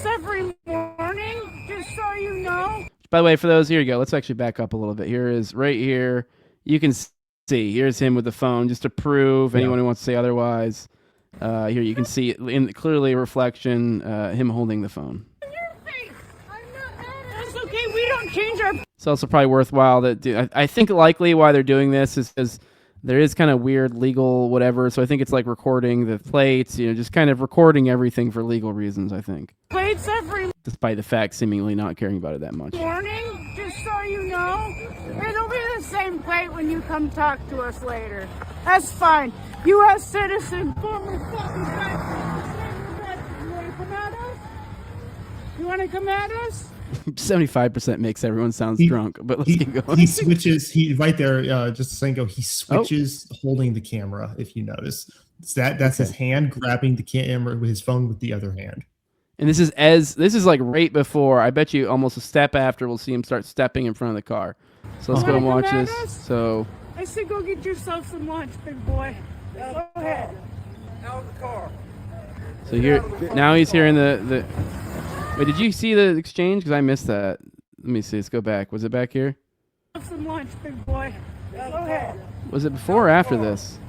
Every morning, just so you know. By the way, for those, here you go. Let's actually back up a little bit. Here is right here. You can see. Here's him with the phone, just to prove anyone who wants to say otherwise. Here you can see in clearly a reflection, him holding the phone. That's okay. We don't change our. It's also probably worthwhile that I think likely why they're doing this is because there is kind of weird legal whatever. So I think it's like recording the plates, just kind of recording everything for legal reasons, I think. Plates every despite the fact seemingly not caring about it that much. morning, just so you know. It'll be the same plate when you come talk to us later. That's fine. U.S. citizen, former fucking president. You want to come at us? You want to come at us? 75% makes everyone sounds drunk, but let's keep going. He switches. Right there, just a second ago, he switches holding the camera. If you notice, that's his hand grabbing the camera with his phone with the other hand. And this is like right before. I bet you almost a step after we'll see him start stepping in front of the car. So let's go and watch this. So I said, go get yourself some lunch, big boy. Go ahead. Out of the car. So here now he's hearing the. Wait, did you see the exchange? Because I missed that. Let me see. Let's go back. Was it back here? Some lunch, big boy. Go ahead. Was it before or after this?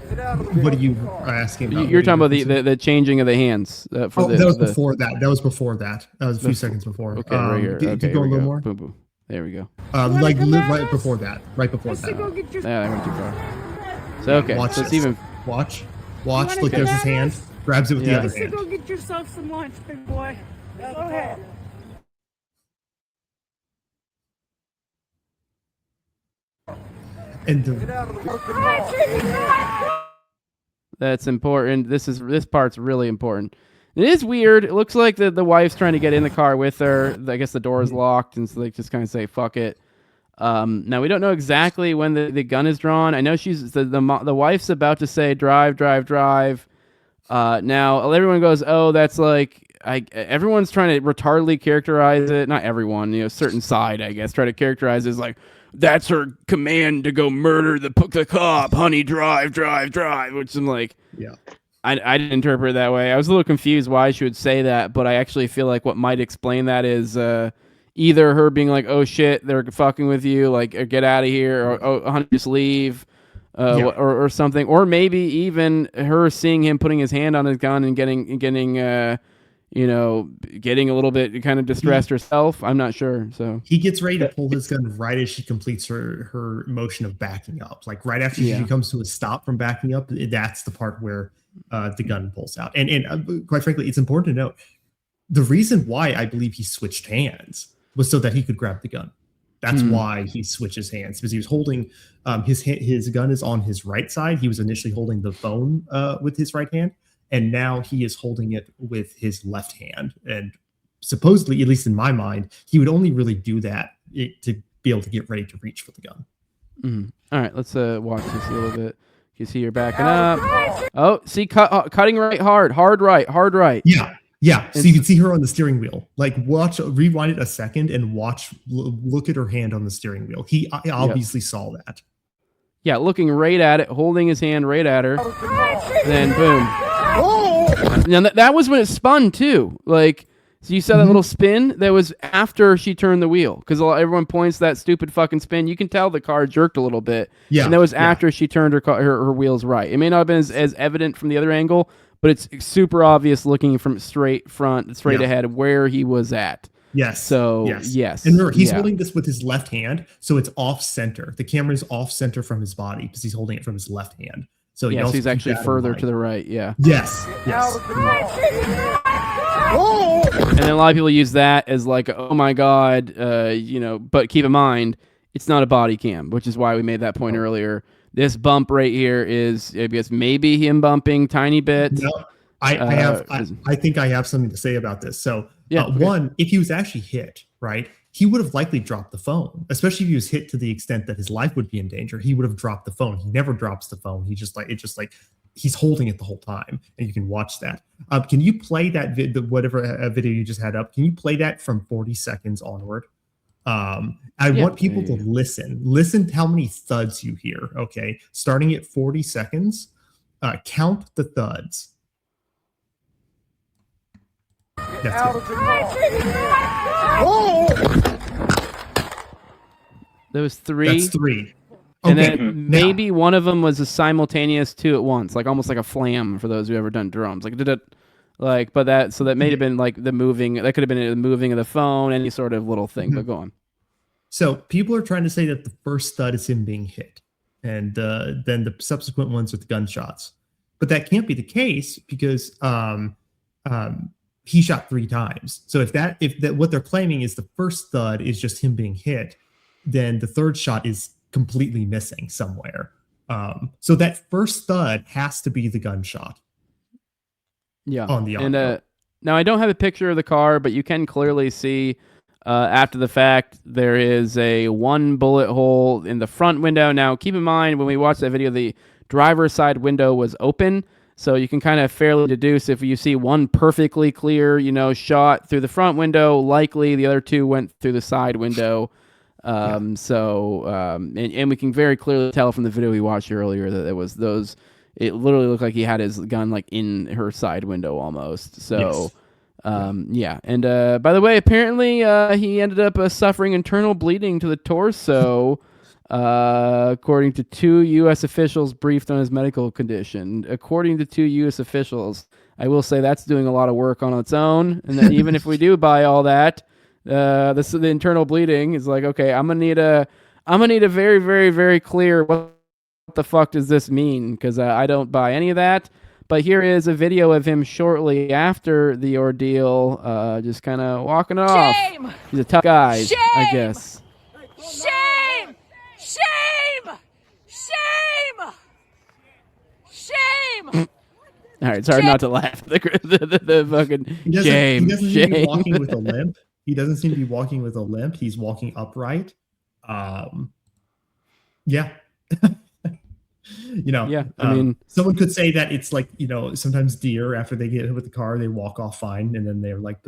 What are you asking about? You're talking about the changing of the hands. That was before that. That was before that. That was a few seconds before. Okay, right here. Keep going a little more. Boom, boom. There we go. Right before that. Right before that. Yeah, I went too far. So okay, watch so it's this. even. Watch. Look, there's his hand. Grabs it with the other hand. Go get yourself some lunch, big boy. Go ahead. And that's important. This part's really important. It is weird. It looks like the wife's trying to get in the car with her. I guess the door is locked, and so they just kind of say "fuck it." Now we don't know exactly when the gun is drawn. I know she's the wife's about to say "drive, drive, drive." Now everyone goes, "Oh, that's like." Everyone's trying to retardedly characterize it. Not everyone, a certain side, I guess, try to characterize it as like, that's her command to go murder the cop. Honey, drive, drive, drive. Which I'm like, I didn't interpret it that way. I was a little confused why she would say that, but I actually feel like what might explain that is either her being like, oh shit, they're fucking with you, like, or get out of here, or oh, honey, just leave. Or something, or maybe even her seeing him putting his hand on his gun and getting a little bit kind of distressed herself. I'm not sure. So he gets ready to pull his gun right as she completes her motion of backing up. Like right after she comes to a stop from backing up, that's the part where the gun pulls out. And quite frankly, it's important to note the reason why I believe he switched hands was so that he could grab the gun. That's why he switches hands, because he was holding his gun is on his right side. He was initially holding the phone with his right hand. And now he is holding it with his left hand. And supposedly, at least in my mind, he would only really do that to be able to get ready to reach for the gun. All right, let's watch this a little bit. You see you're backing up. Oh, see, cutting right, hard right. Yeah. So you can see her on the steering wheel. Like, rewind it a second and look at her hand on the steering wheel. He obviously saw that. Yeah, looking right at it, holding his hand right at her. Then boom. Now that was when it spun too. Like, So you saw that little spin? That was after she turned the wheel, because everyone points that stupid fucking spin. You can tell the car jerked a little bit. Yeah, and that was after she turned her wheels right. It may not have been as evident from the other angle, but it's super obvious looking from straight ahead where he was at. Yes. So yes. And remember, he's holding this with his left hand, so it's off center. The camera is off center from his body because he's holding it from his left hand. So yes, he's actually further to the right. Yeah. Yes. And then a lot of people use that as like, oh my god, But keep in mind, it's not a body cam, which is why we made that point earlier. This bump right here is, I guess, maybe him bumping tiny bit. No, I think I have something to say about this. So, one, if he was actually hit, right, he would have likely dropped the phone, especially if he was hit to the extent that his life would be in danger. He would have dropped the phone. He never drops the phone. He's holding it the whole time, and you can watch that. Can you play that video you just had up? Can you play that from 40 seconds onward? I want people to listen to how many thuds you hear. Okay, starting at 40 seconds, count the thuds. That's it. There was 3. That's 3. And then maybe one of them was a simultaneous 2 at once, like almost like a flam for those who ever done drums. Like did it, but that may have been like the moving. That could have been the moving of the phone, any sort of little thing. But go on. So people are trying to say that the first thud is him being hit, and then the subsequent ones with gunshots. But that can't be the case because he shot 3 times. So if that what they're claiming is the first thud is just him being hit, then the third shot is completely missing somewhere. So that first thud has to be the gunshot. Yeah. On the audio. And now I don't have a picture of the car, but you can clearly see after the fact there is a 1 bullet hole in the front window. Now keep in mind when we watched that video, the driver's side window was open, so you can kind of fairly deduce if you see one perfectly clear, shot through the front window, likely the other 2 went through the side window. And we can very clearly tell from the video we watched earlier that it was those. It literally looked like he had his gun like in her side window almost. So, yes. And by the way, apparently he ended up suffering internal bleeding to the torso, according to 2 U.S. officials briefed on his medical condition. According to 2 U.S. officials, I will say that's doing a lot of work on its own, and that even if we do buy all that. The internal bleeding is like, okay, I'm gonna need a very, very, very clear what the fuck does this mean, because I don't buy any of that. But here is a video of him shortly after the ordeal, just kind of walking off. Shame! He's a tough guy, Shame! I guess. Shame! Shame! Shame! Shame! All right, it's hard not to laugh. The fucking shame. He doesn't seem to be walking with a limp. He doesn't seem to be walking with a limp. He's walking upright. Yeah. I mean, someone could say that it's like, sometimes deer, after they get hit with the car, they walk off fine, and then they're like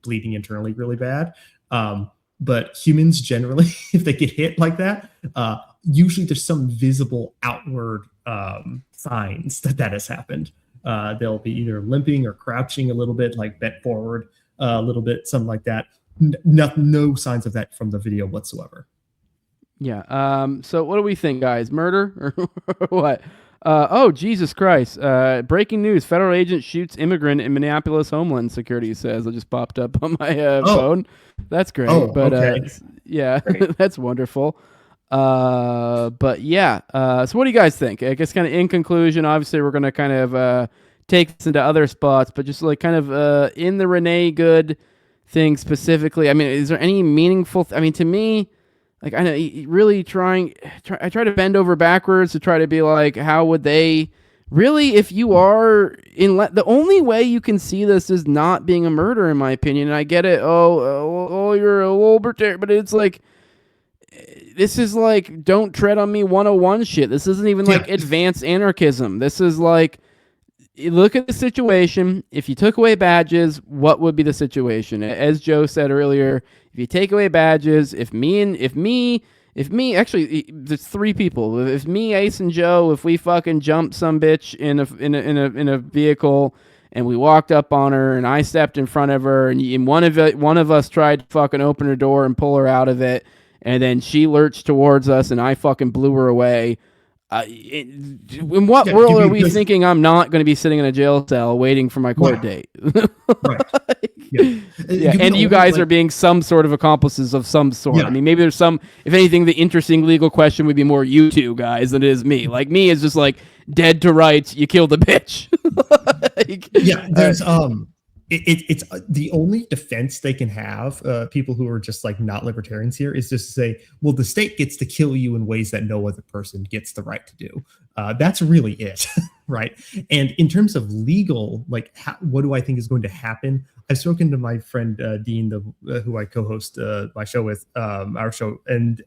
bleeding internally really bad. But humans generally, if they get hit like that, usually there's some visible outward signs that has happened. They'll be either limping or crouching a little bit, like bent forward a little bit, something like that. No signs of that from the video whatsoever. Yeah. So what do we think, guys? Murder or what? Oh, Jesus Christ. Breaking news. Federal agent shoots immigrant in Minneapolis Homeland Security says. It just popped up on my phone. That's great. Okay. Great. That's wonderful. But yeah. So what do you guys think? I guess kind of in conclusion, obviously we're going to kind of take this into other spots, but just like kind of in the Renee Good thing specifically, I mean, is there any meaningful... I mean, to me... Like, I know, really I try to bend over backwards to try to be like, how would they really, if you are the only way you can see this is not being a murder, in my opinion. And I get it. Oh, you're a libertarian, but it's like, this is like, don't tread on me 101 shit. This isn't even like advanced anarchism. This is like, look at the situation. If you took away badges, what would be the situation? As Joe said earlier, if you take away badges, if me, actually, there's 3 people. If me, Ace, and Joe, if we fucking jump some bitch in a vehicle and we walked up on her, and I stepped in front of her, and one of us tried to fucking open her door and pull her out of it, and then she lurched towards us, and I fucking blew her away. In what world are we thinking I'm not going to be sitting in a jail cell waiting for my court date? Right. Yeah. And you guys are being some sort of accomplices of some sort. Yeah. I mean, maybe there's some, if anything, the interesting legal question would be more you two guys than it is me. Like, me is just like, dead to rights, you killed a bitch. There's it's the only defense they can have, people who are just like not libertarians here, is just to say, well, the state gets to kill you in ways that no other person gets the right to do. That's really it, right? And in terms of legal, like, what do I think is going to happen? I've spoken to my friend Dean, who I co-host my show with, our show, and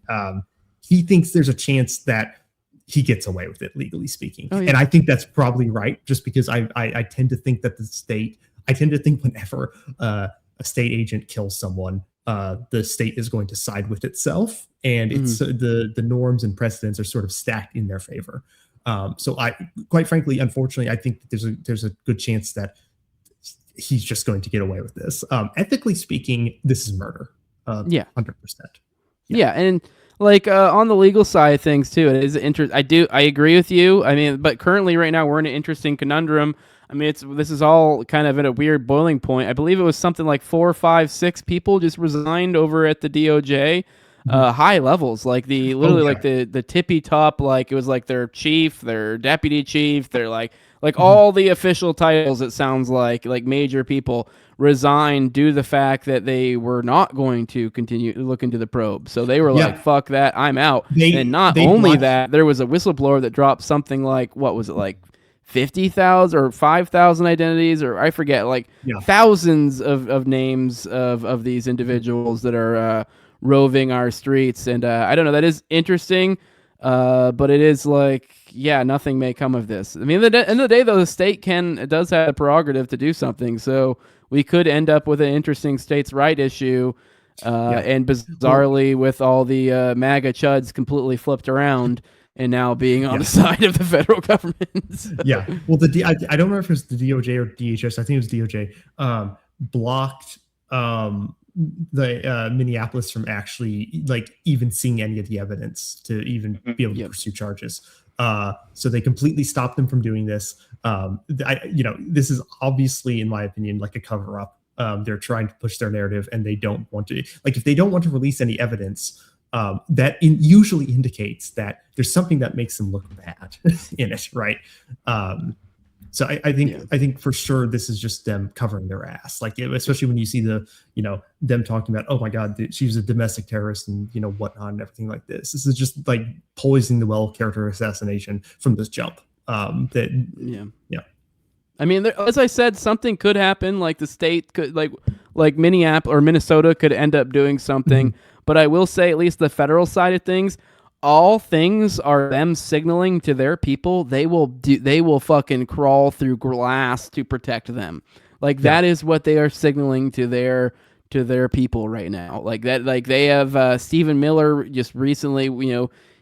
he thinks there's a chance that he gets away with it, legally speaking. Oh, yeah. And I think that's probably right, just because I tend to think that I tend to think whenever a state agent kills someone, the state is going to side with itself, and it's the norms and precedents are sort of stacked in their favor. So quite frankly, unfortunately, I think that there's a good chance that he's just going to get away with this. Ethically speaking, this is murder. 100%. Yeah, and like on the legal side of things too, it is I agree with you. I mean, but currently, right now, we're in an interesting conundrum. I mean, this is all kind of at a weird boiling point. I believe it was something like 4, 5, 6 people just resigned over at the DOJ, high levels, like like the tippy top, like it was like their chief, their deputy chief, their like all the official titles. It sounds like major people resigned due to the fact that they were not going to continue to look into the probe. So they were like, "Fuck that, I'm out." And not only that, there was a whistleblower that dropped something like, what was it, like 50,000 or 5,000 identities, or I forget, thousands of names of these individuals that are roving our streets. And I don't know, that is interesting, but it is like, nothing may come of this. I mean, at the end of the day, though, the state does have a prerogative to do something, so we could end up with an interesting states' right issue, and bizarrely with all the MAGA chuds completely flipped around and now being on the side of the federal government. Well, I don't remember if it was the DOJ or DHS. I think it was DOJ. Blocked the Minneapolis from actually even seeing any of the evidence to even be able to pursue charges. So they completely stopped them from doing this. This is obviously, in my opinion, like a cover up. They're trying to push their narrative, and they don't want to. If they don't want to release any evidence, that usually indicates that there's something that makes them look bad in it, right? So I think for sure this is just them covering their ass, especially when you see them talking about, oh my God, she was a domestic terrorist and whatnot and everything like this. This is just like poisoning the well, character assassination from this jump. I mean, as I said, something could happen. Like the state could, like Minneapolis or Minnesota could end up doing something. But I will say, at least the federal side of things, all things are them signaling to their people they will fucking crawl through glass to protect them. That is what they are signaling to their people right now. Like that, they have Stephen Miller just recently,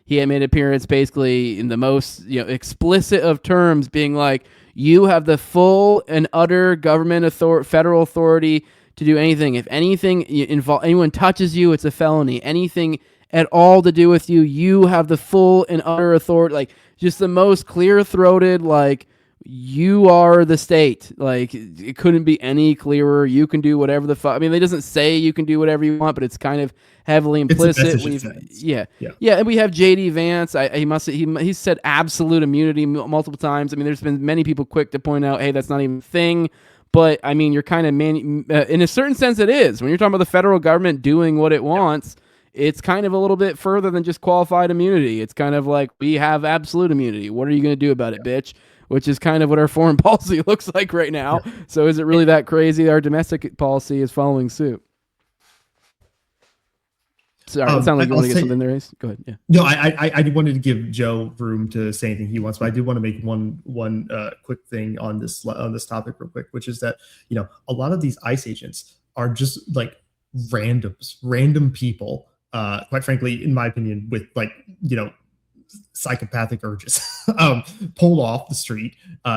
he had made an appearance basically in the most explicit of terms, being like, you have the full and utter government federal authority to do anything. If anything anyone touches you, it's a felony. Anything at all to do with you, you have the full and utter authority. Just the most clear-throated, you are the state. It couldn't be any clearer. You can do whatever the fuck. I mean, it doesn't say you can do whatever you want, but it's kind of heavily implicit. And we have JD Vance. He said absolute immunity multiple times. I mean, there's been many people quick to point out, hey, that's not even a thing. But I mean, you're kind of in a certain sense, it is. When you're talking about the federal government doing what it wants, it's kind of a little bit further than just qualified immunity. It's kind of like, we have absolute immunity. What are you going to do about it, bitch? Which is kind of what our foreign policy looks like right now. So is it really that crazy? Our domestic policy is following suit. Sorry, it sounds like you want to get something there, Ace. Go ahead. Yeah. No, I wanted to give Joe room to say anything he wants, but I do want to make one quick thing on this topic real quick, which is that a lot of these ICE agents are just random people. Quite frankly, in my opinion, with psychopathic urges, pulled off the street,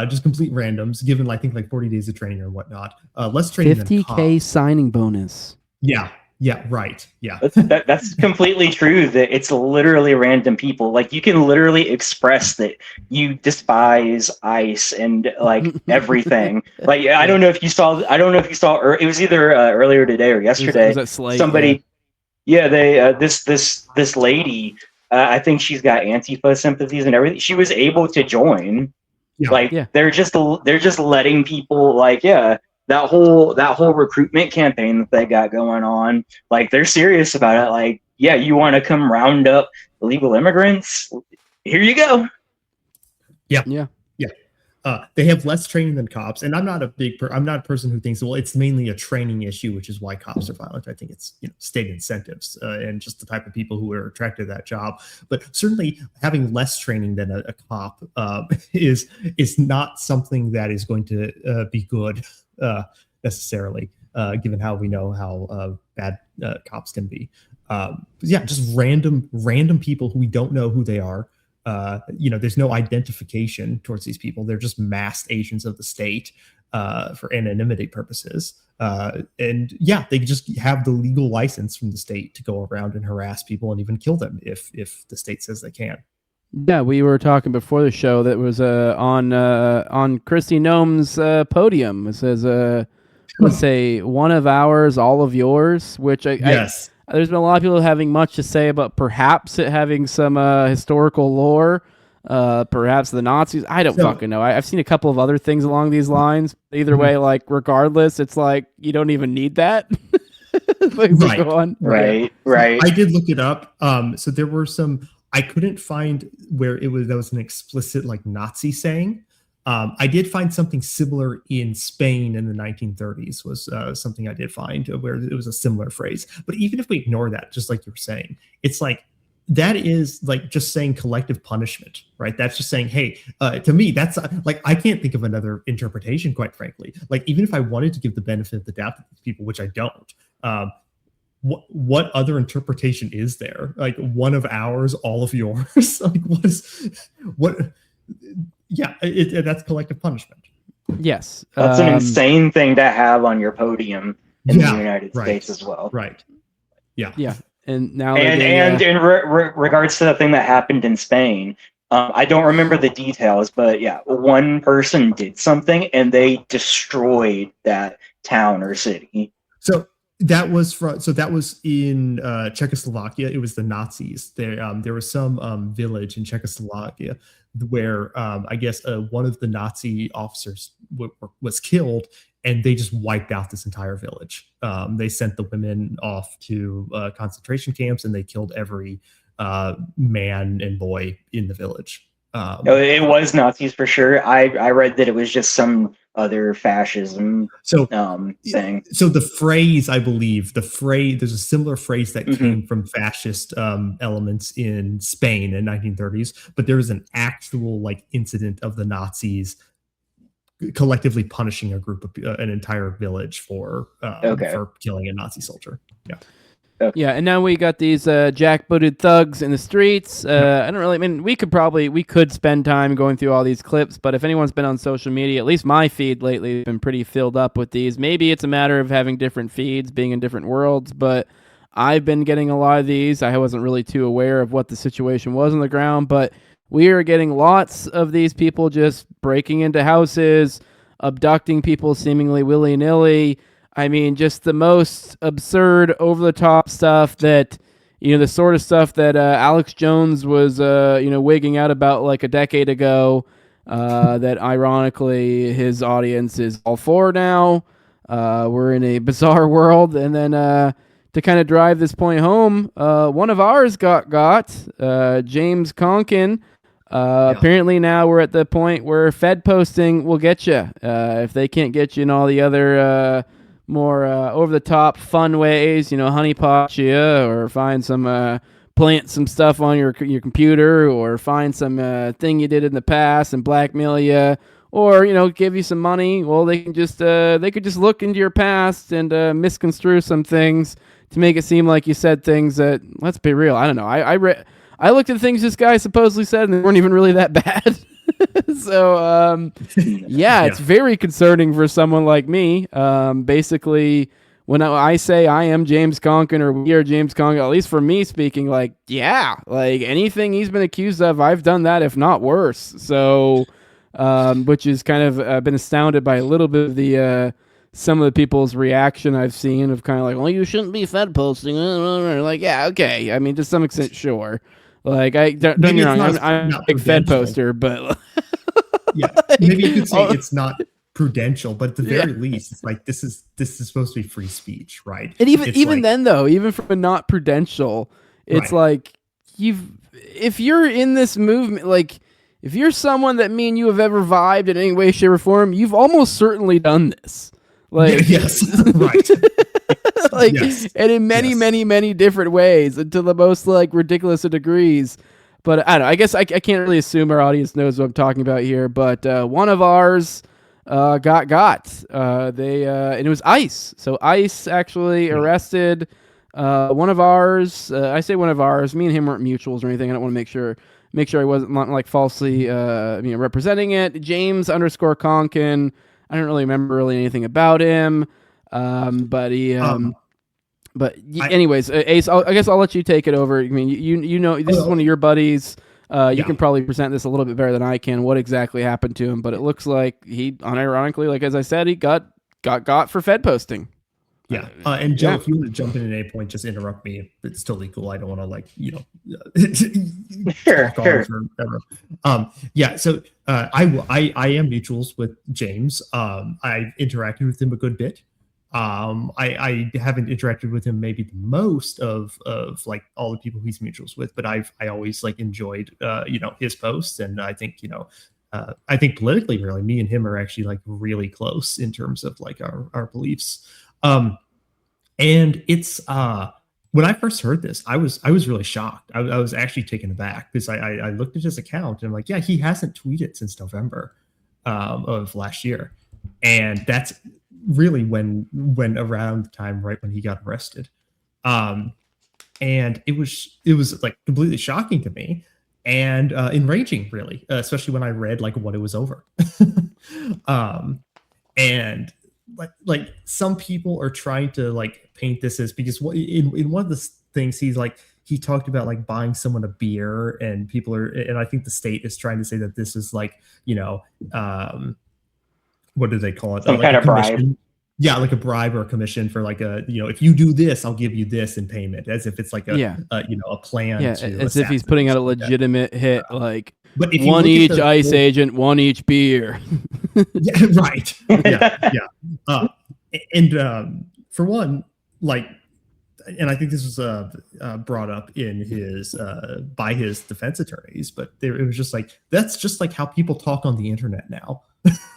just complete randoms, given I think like 40 days of training or whatnot. Less training than 50K cops. signing bonus. Yeah, right. Yeah. That's completely true. That it's literally random people. Like you can literally express that you despise ICE and like everything. Like I don't know if you saw. Or it was either earlier today or yesterday. Was that Slate? Somebody, they this lady. I think she's got Antifa sympathies and everything. She was able to join. Yeah. They're just letting people that whole recruitment campaign that they got going on, like they're serious about it. Like, you want to come round up illegal immigrants? Here you go. Yeah. They have less training than cops, and I'm not a person who thinks, well, it's mainly a training issue, which is why cops are violent. I think it's state incentives and just the type of people who are attracted to that job. But certainly having less training than a cop is not something that is going to be good necessarily, given how we know how bad cops can be. Just random people who we don't know who they are. There's no identification towards these people. They're just masked agents of the state for anonymity purposes. They just have the legal license from the state to go around and harass people and even kill them if the state says they can. Yeah, we were talking before the show that was on Christy Nome's podium. It says, let's say, one of ours, all of yours, which yes. There's been a lot of people having much to say about perhaps it having some historical lore, perhaps the Nazis. I don't fucking know. I've seen a couple of other things along these lines. Either way, like regardless, it's like you don't even need that. Right. I did look it up. So there were some. I couldn't find where that was an explicit like Nazi saying. I did find something similar in Spain in the 1930s was something I did find where it was a similar phrase. But even if we ignore that, just like you were saying, it's like that is like just saying collective punishment, right? That's just saying, hey, to me, that's like I can't think of another interpretation, quite frankly. Like even if I wanted to give the benefit of the doubt to these people, which I don't, what other interpretation is there? Like one of ours, all of yours. Like what? Yeah, that's collective punishment. Yes, that's an insane thing to have on your podium in the United States as well. Right. Yeah. And now, in regards to the thing that happened in Spain, I don't remember the details, but one person did something and they destroyed that town or city. So that was in Czechoslovakia. It was the Nazis. There was some village in Czechoslovakia where I guess one of the Nazi officers was killed, and they just wiped out this entire village. They sent the women off to concentration camps, and they killed every man and boy in the village. It was Nazis for sure. I read that it was just some other fascism thing. So the phrase, I believe, there's a similar phrase that came from fascist elements in Spain in 1930s, but there was an actual incident of the Nazis collectively punishing an entire village for killing a Nazi soldier. Yeah. Okay. Yeah, and now we got these jackbooted thugs in the streets. We could spend time going through all these clips, but if anyone's been on social media, at least my feed lately has been pretty filled up with these. Maybe it's a matter of having different feeds, being in different worlds, but I've been getting a lot of these. I wasn't really too aware of what the situation was on the ground, but we are getting lots of these people just breaking into houses, abducting people seemingly willy-nilly. I mean, just the most absurd, over-the-top stuff that, the sort of stuff that Alex Jones was, wigging out about like a decade ago, that ironically his audience is all for now. We're in a bizarre world. And then to kind of drive this point home, one of ours got James Konkin. Apparently now we're at the point where Fed posting will get you. If they can't get you in all the other more over-the-top fun ways, honeypot you, or find some plant some stuff on your computer, or find some thing you did in the past and blackmail you, or give you some money. Well, they could just look into your past and misconstrue some things to make it seem like you said things that, let's be real, I don't know. I looked at things this guy supposedly said, and they weren't even really that bad. So, it's very concerning for someone like me. Basically, when I say I am James Konkin or we are James Konkin, at least for me speaking, like anything he's been accused of, I've done that, if not worse. So, which is kind of been astounded by a little bit of the some of the people's reaction I've seen of kind of like, well, you shouldn't be Fed posting. Like, yeah, okay. I mean, to some extent, sure. Like, don't get me wrong, I'm a big Fed poster, but maybe you could say it's not prudential, but at the very least, it's like this is supposed to be free speech, right? And even then, though, even for not prudential, it's like if you're in this movement, like if you're someone that me and you have ever vibed in any way, shape, or form, you've almost certainly done this. Like, yes, right. Like, and in many different ways, and to the most like ridiculous of degrees. But I don't know. I guess I can't really assume our audience knows what I'm talking about here. But one of ours got. And it was ICE. So ICE actually arrested one of ours. I say one of ours. Me and him weren't mutuals or anything. I don't want to make sure I wasn't like falsely representing it. James _Konkin. I don't really remember anything about him. But he. Anyways, Ace, I guess I'll let you take it over. I mean, you know, this is one of your buddies. You can probably present this a little bit better than I can. What exactly happened to him? But it looks like he, unironically, like as I said, he got for Fed posting. Yeah. And Joe, if you want to jump in at any point, just interrupt me. It's totally cool. I don't want to Sure. So I am mutuals with James. I've interacted with him a good bit. I haven't interacted with him maybe the most of like all the people he's mutuals with, but I always like enjoyed his posts, and I think I think politically, really, me and him are actually like really close in terms of like our beliefs. And it's when I first heard this, I was really shocked. I was actually taken aback because I looked at his account and I'm like, yeah, he hasn't tweeted since November of last year, and that's really when around the time right when he got arrested. And it was like completely shocking to me and enraging, really, especially when I read like what it was over. And like some people are trying to like paint this as, because in one of the things he talked about like buying someone a beer, and people are, and I think the state is trying to say that this is like, what do they call it? Some kind of bribe. Yeah, like a bribe or a commission for like a, if you do this, I'll give you this in payment, as if it's like a plan. Yeah, as if he's putting out a legitimate hit, like, but if one each ICE agent, one each beer. Yeah, right. Yeah. And for one, like, and I think this was brought up in his by his defense attorneys, but it was just like, that's just like how people talk on the internet now.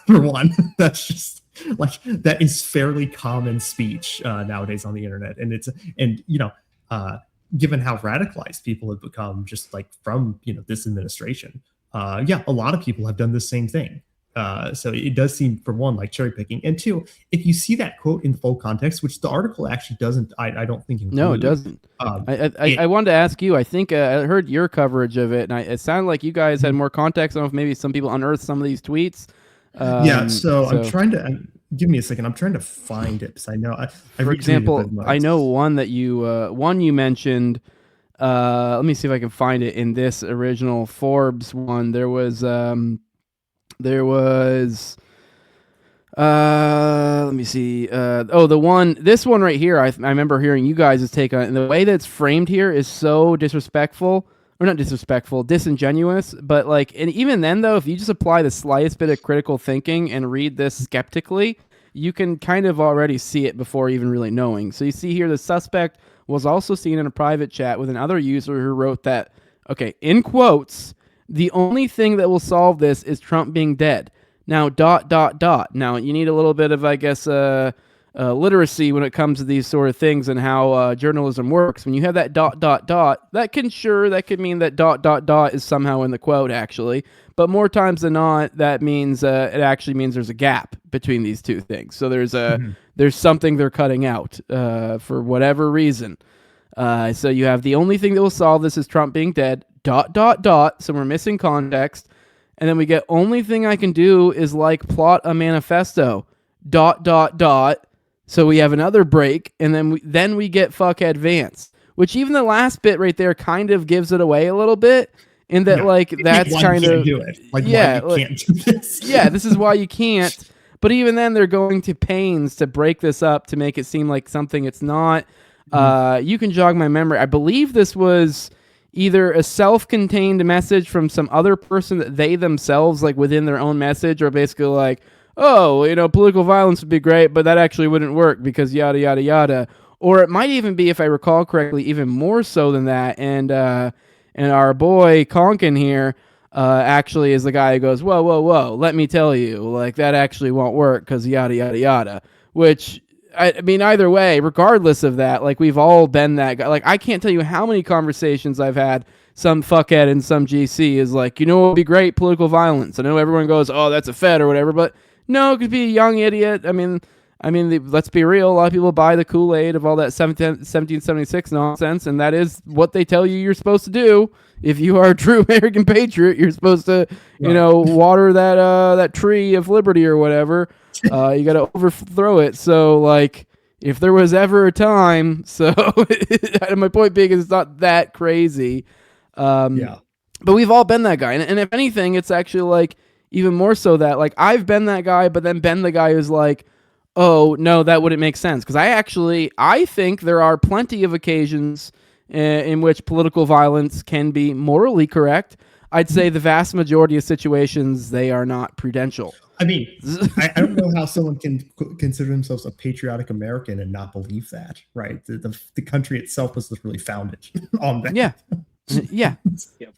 For one, that's just like, that is fairly common speech nowadays on the internet, and given how radicalized people have become just like from this administration, a lot of people have done the same thing. So it does seem, for one, like cherry picking, and two, if you see that quote in full context, which the article actually doesn't, I don't think include. No, it doesn't. I wanted to ask you. I think I heard your coverage of it, and it sounded like you guys had more context. I don't know if maybe some people unearthed some of these tweets. So I'm trying to give me a second. I'm trying to find it because I know. For example, I know one that you mentioned. Let me see if I can find it in this original Forbes one. There was let me see. This one right here. I remember hearing you guys' take on it, and the way that it's framed here is so disrespectful. Or not disrespectful, disingenuous, but like, and even then though, if you just apply the slightest bit of critical thinking and read this skeptically, you can kind of already see it before even really knowing. So you see here, the suspect was also seen in a private chat with another user who wrote that, okay, in quotes, the only thing that will solve this is Trump being dead. Now, ... Now, you need a little bit of, I guess, literacy when it comes to these sort of things and how journalism works. When you have that ... that could mean that ... is somehow in the quote, actually. But more times than not, that means it actually means there's a gap between these two things. So there's something they're cutting out for whatever reason. So you have the only thing that will solve this is Trump being dead, ... So we're missing context. And then we get only thing I can do is like plot a manifesto, ... So we have another break, and then we get fuckhead Vance, which even the last bit right there kind of gives it away a little bit. In that, like, that's kind of do it. Like, yeah, why you can't do this. Yeah, this is why you can't. But even then, they're going to pains to break this up to make it seem like something it's not. You can jog my memory. I believe this was either a self-contained message from some other person that they themselves, like within their own message, or basically like, oh, political violence would be great, but that actually wouldn't work because yada, yada, yada. Or it might even be, if I recall correctly, even more so than that. And our boy Konkin here actually is the guy who goes, whoa, let me tell you, like, that actually won't work because yada, yada, yada. Which, I mean, either way, regardless of that, like, we've all been that guy. Like, I can't tell you how many conversations I've had, some fuckhead and some GC is like, what would be great? Political violence. I know everyone goes, oh, that's a Fed or whatever, but no, it could be a young idiot. I mean, let's be real. A lot of people buy the Kool-Aid of all that 1776 nonsense, and that is what they tell you you're supposed to do. If you are a true American patriot, you're supposed to, water that tree of liberty or whatever. You got to overthrow it. So, like, if there was ever a time, so my point being is it's not that crazy. But we've all been that guy, and if anything, it's actually like even more so that, like, I've been that guy, but then been the guy who's like, oh, no, that wouldn't make sense. Because I think there are plenty of occasions in which political violence can be morally correct. I'd say the vast majority of situations, they are not prudential. I mean, I don't know how someone can consider themselves a patriotic American and not believe that, right? The country itself was really founded on that. Yeah.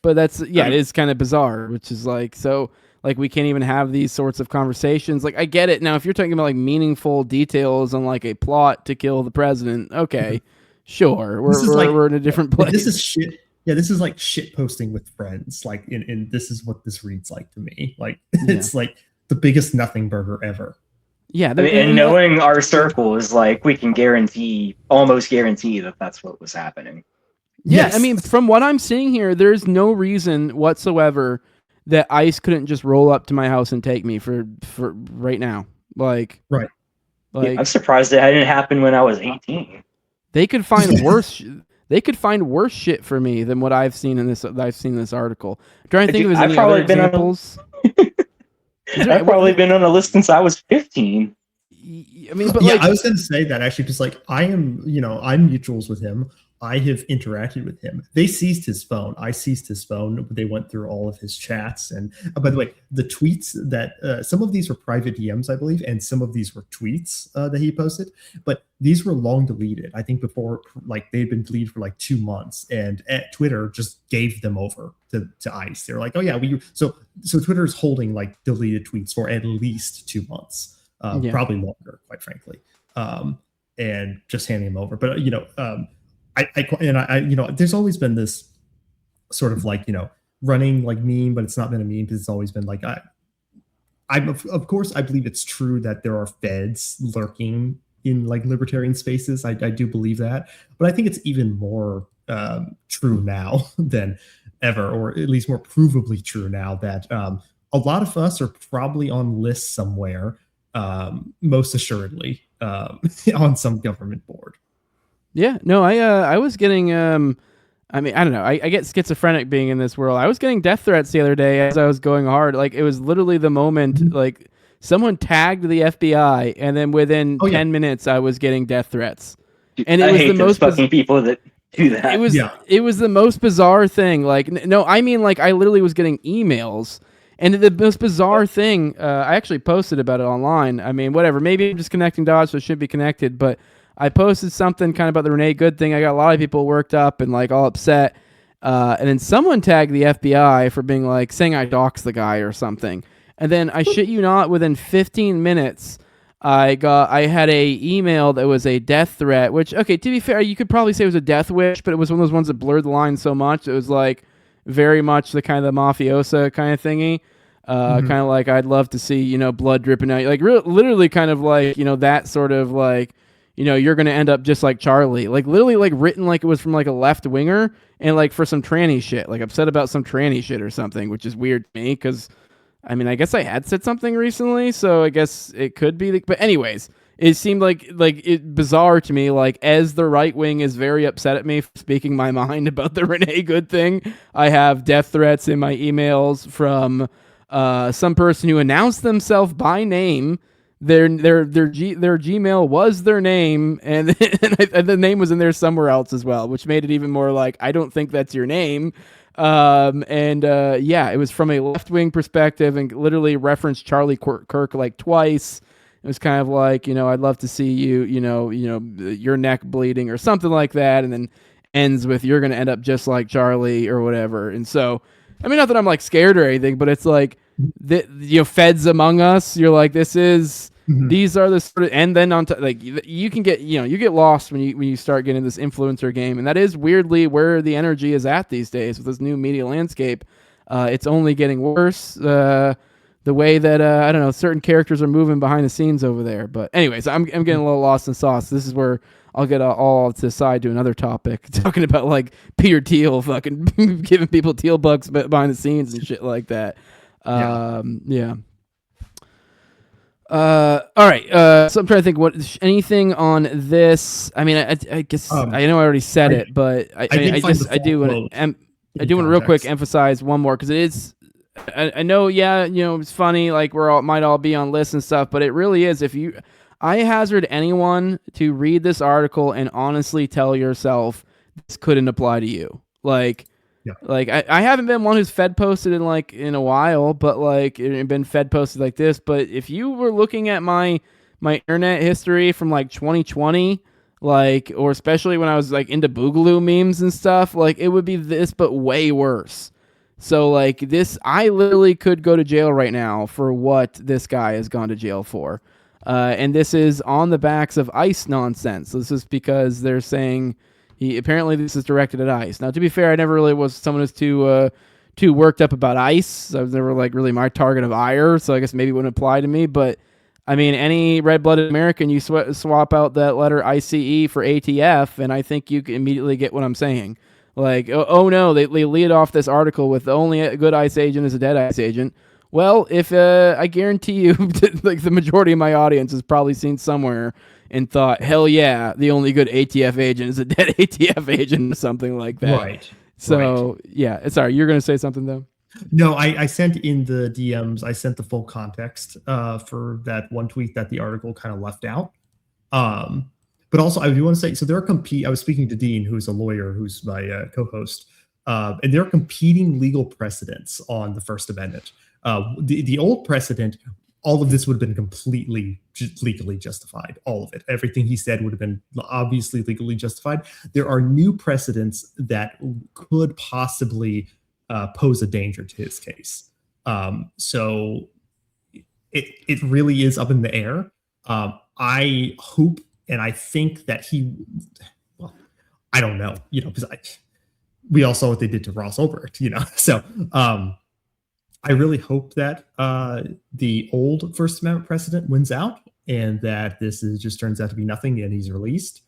But that's, it is kind of bizarre, which is like, so... Like, we can't even have these sorts of conversations. Like, I get it. Now, if you're talking about, like, meaningful details on, like, a plot to kill the president, okay, sure. We're in a different place. This is shit. Yeah, this is like shit posting with friends. Like, in this is what this reads like to me. Like, it's like the biggest nothing burger ever. Yeah. And knowing our circle is like, we can almost guarantee that that's what was happening. Yeah, yes. I mean, from what I'm seeing here, there's no reason whatsoever that ICE couldn't just roll up to my house and take me for right now. Like, right. Like, I'm surprised that didn't happen when I was 18. They could find worse. They could find worse shit for me than what I've seen in this. I've seen in this article. I'm trying to think of any other examples. I've probably been on a list since I was 15. I mean, but I was going to say that actually, because like I'm mutuals with him. I have interacted with him. They seized his phone. I seized his phone. They went through all of his chats. And by the way, the tweets that some of these were private DMs, I believe, and some of these were tweets that he posted. But these were long deleted. I think before, like, they'd been deleted for like 2 months, and Twitter just gave them over to ICE. They're like, oh yeah, so Twitter is holding like deleted tweets for at least 2 months, probably longer, quite frankly, and just handing them over. But I there's always been this sort of like, running like meme, but it's not been a meme because it's always been like, of course, I believe it's true that there are feds lurking in like libertarian spaces. I do believe that, but I think it's even more true now than ever, or at least more provably true now that a lot of us are probably on lists somewhere, most assuredly, on some government board. Yeah, no, I was getting, I mean, I don't know, I get schizophrenic being in this world. I was getting death threats the other day as I was going hard. Like, it was literally the moment, like, someone tagged the FBI, and then within 10 minutes, I was getting death threats. And it was the most fucking people that do that. It was the most bizarre thing. Like, no, I mean, like, I literally was getting emails. And the most bizarre thing, I actually posted about it online. I mean, whatever, maybe I'm just connecting dots, so it should be connected, but I posted something kind of about the Renee Good thing. I got a lot of people worked up and like all upset. And then someone tagged the FBI for being like, saying I doxed the guy or something. And then I shit you not, within 15 minutes, I had a email that was a death threat, which, okay, to be fair, you could probably say it was a death wish, but it was one of those ones that blurred the line so much. It was like very much the kind of the mafiosa kind of thingy. Kind of like, I'd love to see, blood dripping out. Like literally kind of like, that sort of like, you're going to end up just like Charlie. Like literally like written like it was from like a left winger and like for some tranny shit, like upset about some tranny shit or something, which is weird to me because I mean, I guess I had said something recently, so I guess it could be. But anyways, it seemed like it bizarre to me. Like as the right wing is very upset at me for speaking my mind about the Renee Good thing, I have death threats in my emails from some person who announced themselves by name. Their Gmail was their name, and the name was in there somewhere else as well, which made it even more like I don't think that's your name. It was from a left-wing perspective and literally referenced Charlie Kirk like twice. It was kind of like, I'd love to see you, your neck bleeding or something like that, and then ends with you're going to end up just like Charlie or whatever. And so, I mean, not that I'm like scared or anything, but it's like feds among us. You're like, this is. These are the sort of, and then on like you can get, you get lost when you start getting this influencer game, and that is weirdly where the energy is at these days with this new media landscape. It's only getting worse. The way that I don't know, certain characters are moving behind the scenes over there. But anyways, I'm getting a little lost in sauce. This is where I'll get all to the side to another topic, talking about like Peter Thiel fucking giving people Thiel bucks behind the scenes and shit like that. Yeah. All right. So I'm trying to think anything on this. I mean, I guess I know I already said it, but I do want to real quick emphasize one more because it is. I know, it's funny. Like might all be on lists and stuff, but it really is. I hazard anyone to read this article and honestly tell yourself this couldn't apply to you. Like. Yeah. Like I haven't been one who's fed posted in a while, but like been fed posted like this. But if you were looking at my internet history from like 2020, like, or especially when I was like into Boogaloo memes and stuff, like it would be this, but way worse. So like this, I literally could go to jail right now for what this guy has gone to jail for. And this is on the backs of ICE nonsense. This is because they're saying. Apparently this is directed at ICE. Now, to be fair, I never really was someone who's too worked up about ICE. I was never like really my target of ire, so I guess maybe it wouldn't apply to me. But I mean, any red-blooded American, you swap out that letter ICE for ATF, and I think you can immediately get what I'm saying. Like, oh no, they lead off this article with the only a good ICE agent is a dead ICE agent. Well, if I guarantee you, like the majority of my audience has probably seen somewhere and thought, hell yeah, the only good ATF agent is a dead ATF agent or something like that. Right. So, yeah. Sorry, you're going to say something, though? No, I sent in the DMs, I sent the full context for that one tweet that the article kind of left out. But also, I do want to say, so there are I was speaking to Dean, who's a lawyer, who's my co-host, and there are competing legal precedents on the First Amendment. The old precedent, all of this would have been completely legally justified. All of it. Everything he said would have been obviously legally justified. There are new precedents that could possibly pose a danger to his case. So it really is up in the air. I hope and I think that I don't know, because we all saw what they did to Ross Ulbricht, so I really hope that the old First Amendment precedent wins out and that this just turns out to be nothing and he's released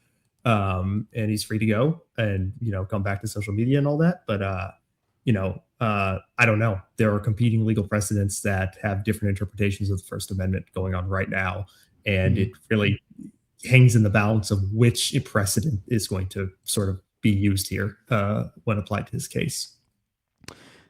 and he's free to go and, come back to social media and all that. But, I don't know. There are competing legal precedents that have different interpretations of the First Amendment going on right now. And it really hangs in the balance of which precedent is going to sort of be used here when applied to his case.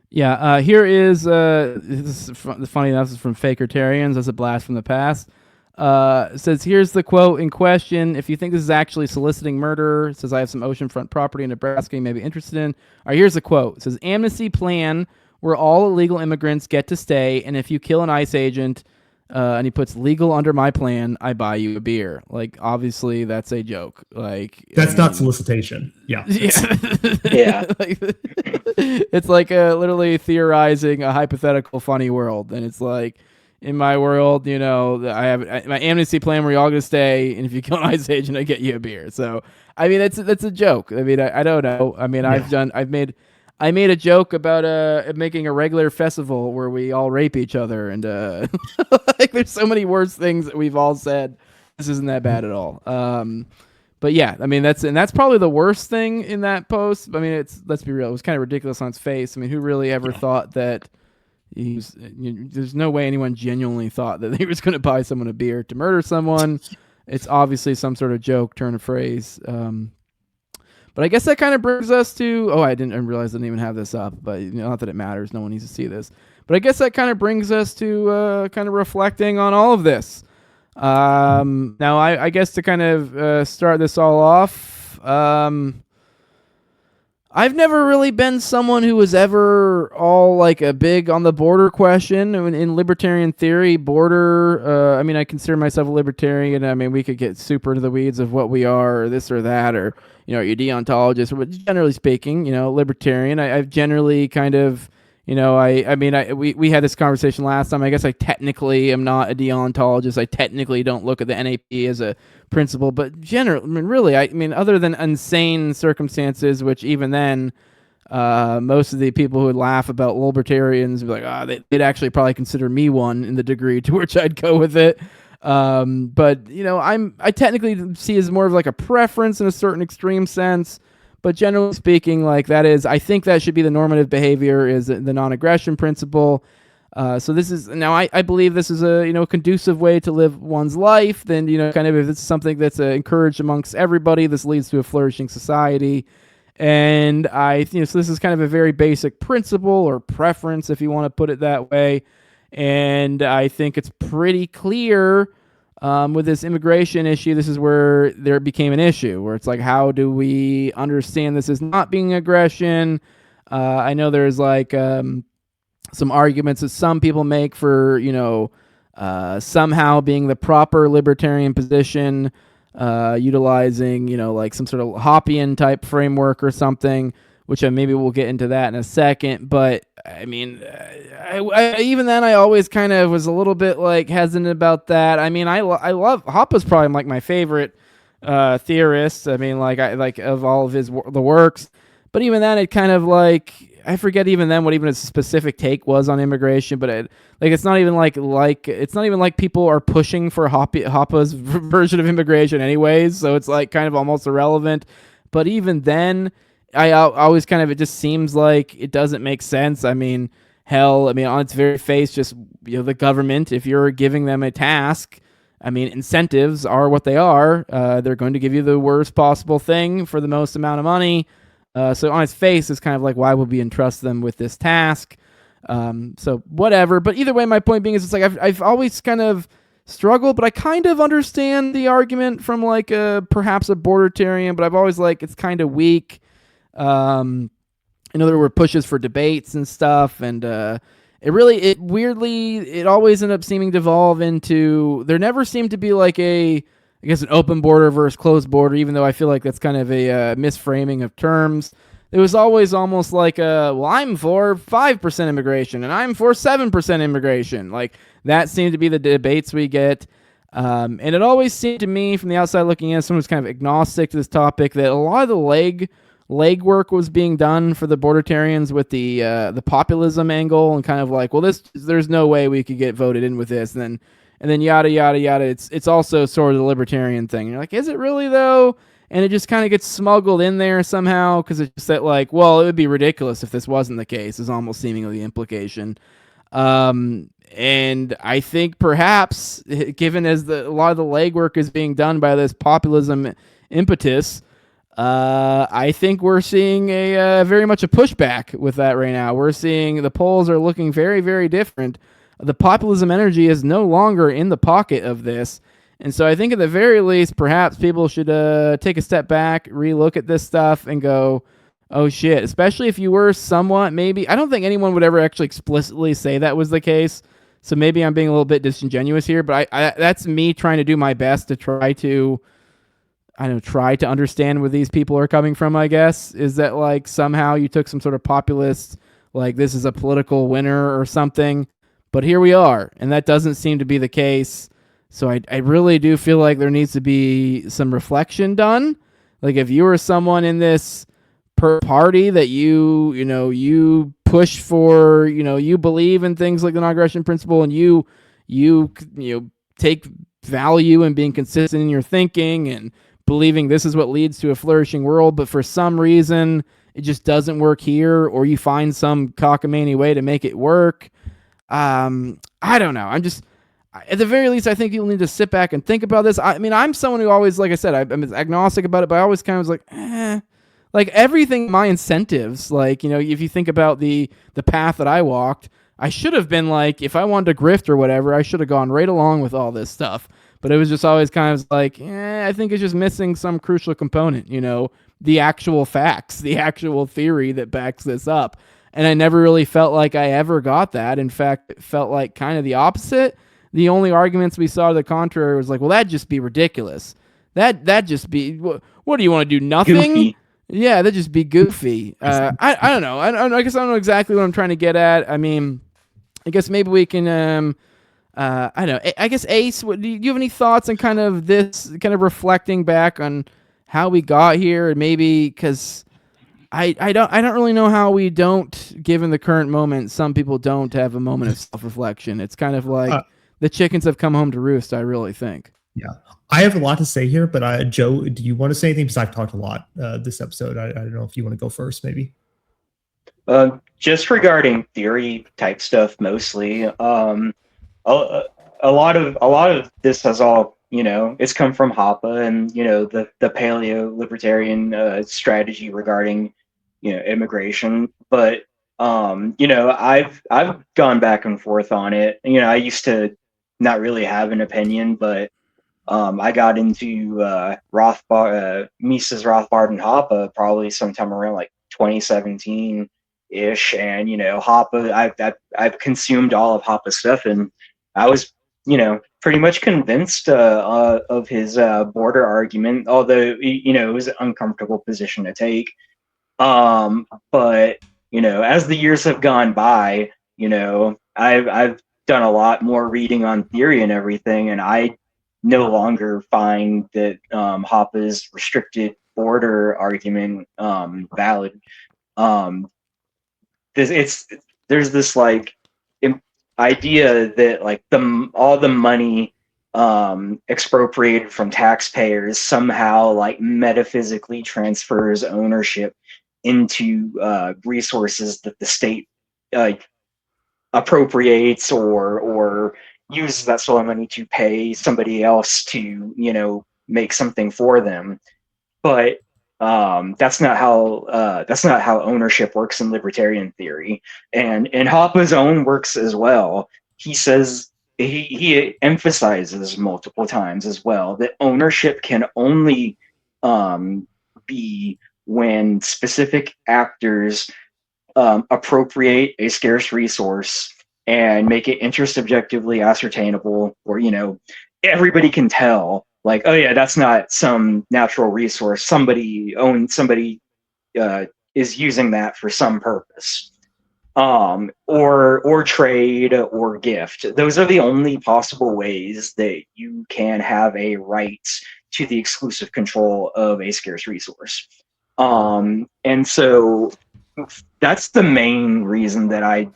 Yeah, here is this is funny enough. This is from Fakertarians. That's a blast from the past. It says, here's the quote in question. If you think this is actually soliciting murder, it says, I have some oceanfront property in Nebraska you may be interested in. All right, here's the quote. It says, amnesty plan where all illegal immigrants get to stay, and if you kill an ICE agent, and he puts legal under my plan, I buy you a beer. Like, obviously, that's a joke. Like, that's not solicitation. Yeah. Yeah. It's like literally theorizing a hypothetical funny world. And it's like, in my world, I have my amnesty plan where you're all going to stay. And if you kill an ICE agent, I get you a beer. So, I mean, that's a joke. I mean, I don't know. I mean, I made a joke about making a regular festival where we all rape each other, and like there's so many worse things that we've all said this isn't that bad at all. But yeah, I mean, that's probably the worst thing in that post. I mean, let's be real, it was kind of ridiculous on its face. I mean, who really ever thought that there's no way anyone genuinely thought that he was going to buy someone a beer to murder someone. It's obviously some sort of joke, turn of phrase. But I guess that kind of brings us to, I didn't realize I didn't even have this up, but not that it matters. No one needs to see this. But I guess that kind of brings us to kind of reflecting on all of this. Now, I guess to kind of start this all off, I've never really been someone who was ever all like a big on the border question. In libertarian theory, border, I mean, I consider myself a libertarian. I mean, we could get super into the weeds of what we are or this or that, or, are you deontologist? But generally speaking, libertarian, I've generally kind of, we had this conversation last time. I guess I technically am not a deontologist. I technically don't look at the NAP as a principle, but generally, other than insane circumstances, which even then, most of the people who would laugh about libertarians would be like, they'd actually probably consider me one in the degree to which I'd go with it. But I technically see as more of like a preference in a certain extreme sense. But generally speaking, I think that should be the normative behavior, is the non-aggression principle. So this is, now I believe this is a, conducive way to live one's life. Then, kind of if it's something that's encouraged amongst everybody, this leads to a flourishing society. And so this is kind of a very basic principle or preference, if you want to put it that way. And I think it's pretty clear with this immigration issue, this is where there became an issue, where it's like, how do we understand this as not being aggression? I know there's some arguments that some people make for, somehow being the proper libertarian position, utilizing, some sort of Hoppian type framework or something, which maybe we'll get into that in a second. But I mean, I even then, I always kind of was a little bit hesitant about that. I mean, I love Hoppe's probably my favorite theorist. I mean, of all of the works. But even then, it kind of I forget even then what even his specific take was on immigration. But it's not even it's not even like people are pushing for Hoppe's version of immigration anyways. So it's kind of almost irrelevant. But even then, I always kind of, it just seems like it doesn't make sense. I mean, hell, on its very face, just, the government, if you're giving them a task, incentives are what they are. They're going to give you the worst possible thing for the most amount of money. So on its face, it's kind of why would we entrust them with this task? So whatever. But either way, my point being is it's I've always kind of struggled, but I kind of understand the argument from perhaps a bordertarian, but I've always it's kind of weak. I know there were pushes for debates and stuff, and it weirdly always ended up seeming to evolve into, there never seemed to be an open border versus closed border, even though I feel like that's kind of a misframing of terms. It was always almost I'm for 5% immigration and I'm for 7% immigration. That seemed to be the debates we get. And it always seemed to me from the outside looking in, someone who's kind of agnostic to this topic, that a lot of the legwork was being done for the bordertarians with the populism angle, and kind of there's no way we could get voted in with this, and then yada yada yada. It's also sort of the libertarian thing. You're is it really though? And it just kind of gets smuggled in there somehow, because it's just that it would be ridiculous if this wasn't the case, is almost seemingly the implication. And I think perhaps, given as a lot of the legwork is being done by this populism impetus, I think we're seeing a very much a pushback with that right now. We're seeing the polls are looking very, very different. The populism energy is no longer in the pocket of this. And so I think at the very least, perhaps people should take a step back, relook at this stuff, and go, oh shit, especially if you were somewhat, maybe, I don't think anyone would ever actually explicitly say that was the case. So maybe I'm being a little bit disingenuous here, but I that's me trying to do my best to try to understand where these people are coming from, I guess. Is that somehow you took some sort of populist, this is a political winner or something, but here we are, and that doesn't seem to be the case. So I really do feel like there needs to be some reflection done. If you were someone in this party that you push for, you believe in things like the non-aggression principle, and you take value in being consistent in your thinking and believing this is what leads to a flourishing world, but for some reason it just doesn't work here, or you find some cockamamie way to make it work. I don't know. At the very least, I think people need to sit back and think about this. I mean, I'm someone who always, like I said, I'm agnostic about it, but I always kind of was like, like everything, my incentives, like, if you think about the path that I walked, I should have been like, if I wanted to grift or whatever, I should have gone right along with all this stuff. But it was just always kind of like, I think it's just missing some crucial component, the actual facts, the actual theory that backs this up. And I never really felt like I ever got that. In fact, it felt like kind of the opposite. The only arguments we saw to the contrary was like, well, that'd just be ridiculous. That'd just be, what do you want to do? Nothing? Goofy. Yeah, that'd just be goofy. I don't know. I guess I don't know exactly what I'm trying to get at. I mean, I guess maybe we can, I don't know. I guess Ace, do you have any thoughts on kind of this, kind of reflecting back on how we got here, and maybe because I don't really know how we don't, given the current moment, some people don't have a moment of self-reflection. It's kind of like the chickens have come home to roost, I really think. Yeah. I have a lot to say here, but Joe, do you want to say anything? Because I've talked a lot this episode. I don't know if you want to go first, maybe. Just regarding theory type stuff, mostly. A lot of this has all, it's come from Hoppe and, the paleo libertarian strategy regarding, immigration. But, I've gone back and forth on it. I used to not really have an opinion, but I got into Mises, Rothbard, and Hoppe probably sometime around like 2017 ish, and Hoppe, I've consumed all of Hoppe's stuff, and I was pretty much convinced of his border argument, although it was an uncomfortable position to take. But as the years have gone by, I've done a lot more reading on theory and everything, and I no longer find that Hoppe's restricted border argument valid. There's this like idea that like all the money expropriated from taxpayers somehow like metaphysically transfers ownership into resources that the state appropriates or uses that sort of money to pay somebody else to make something for them. But that's not how ownership works in libertarian theory, and Hoppe's own works as well. He says he emphasizes multiple times as well that ownership can only be when specific actors appropriate a scarce resource and make it intersubjectively ascertainable, or everybody can tell, like, oh yeah, that's not some natural resource. Somebody is using that for some purpose, or trade or gift. Those are the only possible ways that you can have a right to the exclusive control of a scarce resource. And so that's the main reason that I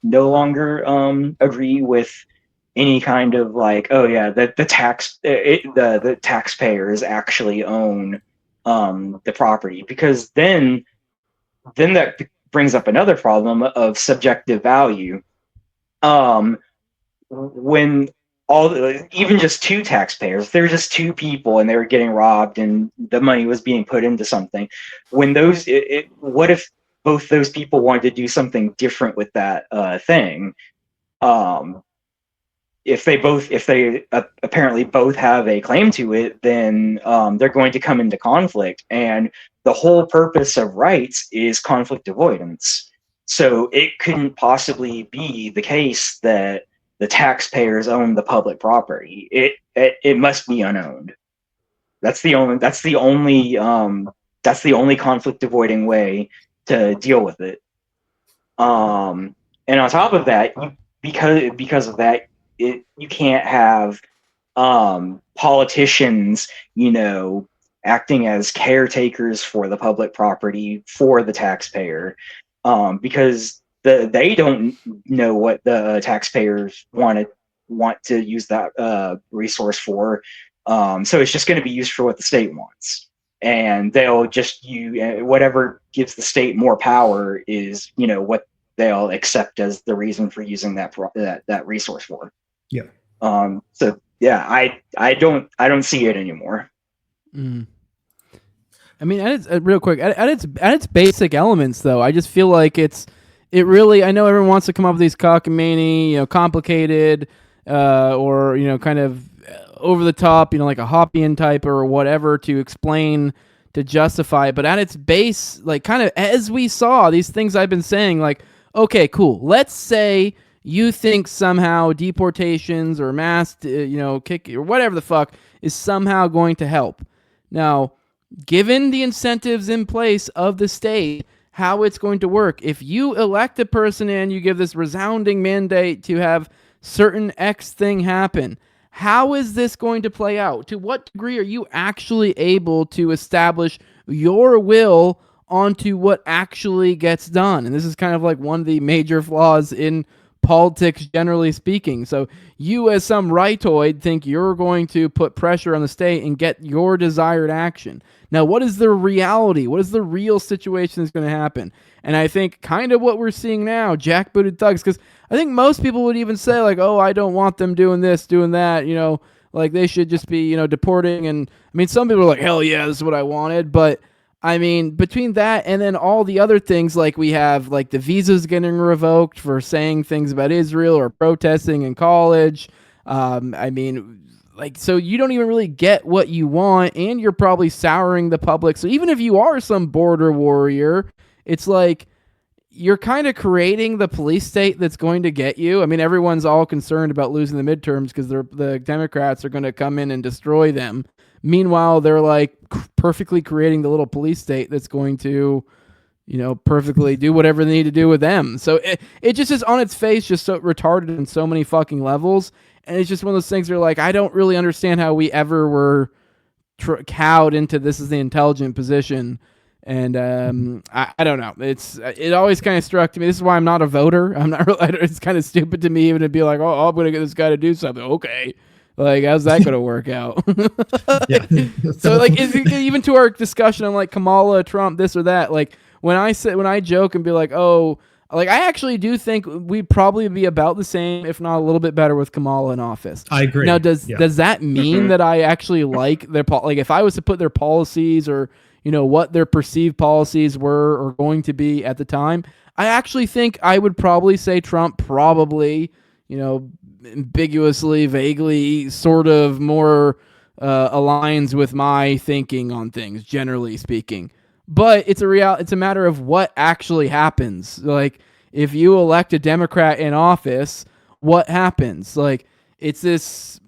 no longer agree with any kind of like, oh yeah, the taxpayers actually own the property, because then that brings up another problem of subjective value. When even just two taxpayers, they're just two people and they were getting robbed and the money was being put into something. When what if both those people wanted to do something different with that thing? If they apparently both have a claim to it, then they're going to come into conflict. And the whole purpose of rights is conflict avoidance. So it couldn't possibly be the case that the taxpayers own the public property. It must be unowned. That's the only conflict avoiding way to deal with it. And on top of that, because of that, you can't have politicians, acting as caretakers for the public property for the taxpayer, because they don't know what the taxpayers want want to use that resource for. So it's just going to be used for what the state wants, and they'll just whatever gives the state more power is what they'll accept as the reason for using that resource for. Yeah. So yeah, I don't see it anymore. Mm. I mean, real quick, at its basic elements, though, I just feel like it really. I know everyone wants to come up with these cockamamie, complicated, or kind of over the top, like a Hoppian type or whatever to explain, to justify it. But at its base, like kind of as we saw these things I've been saying, like, okay, cool. Let's say you think somehow deportations or mass, kick or whatever the fuck is somehow going to help. Now, given the incentives in place of the state, how it's going to work. If you elect a person and you give this resounding mandate to have certain X thing happen, how is this going to play out? To what degree are you actually able to establish your will onto what actually gets done? And this is kind of like one of the major flaws in politics, generally speaking. So you, as some rightoid, think you're going to put pressure on the state and get your desired action. Now, what is the reality? What is the real situation that's going to happen? And I think kind of what we're seeing now, jackbooted thugs, because I think most people would even say, like, oh, I don't want them doing this, doing that, like they should just be, deporting. And I mean, some people are like, hell yeah, this is what I wanted. But I mean, between that and then all the other things, like we have like the visas getting revoked for saying things about Israel or protesting in college. I mean, like, so you don't even really get what you want, and you're probably souring the public. So even if you are some border warrior, it's like you're kind of creating the police state that's going to get you. I mean, everyone's all concerned about losing the midterms because the Democrats are going to come in and destroy them. Meanwhile, they're like perfectly creating the little police state that's going to, perfectly do whatever they need to do with them. So it just is on its face just so retarded in so many fucking levels. And it's just one of those things where, like, I don't really understand how we ever were cowed into this is the intelligent position. And I don't know. It always kind of struck to me. This is why I'm not a voter. I'm not really, it's kind of stupid to me even to be like, oh, I'm going to get this guy to do something. Okay. Like, how's that going to work out? Yeah. So, like, even to our discussion on, like, Kamala, Trump, this or that, like, when I joke and be like, oh, like, I actually do think we'd probably be about the same, if not a little bit better, with Kamala in office. I agree. Now, does that mean that I actually like their like, if I was to put their policies or, what their perceived policies were or going to be at the time, I actually think I would probably say Trump probably, ambiguously, vaguely, sort of more aligns with my thinking on things, generally speaking. But it's a matter of what actually happens. Like, if you elect a Democrat in office, what happens? Like, it's this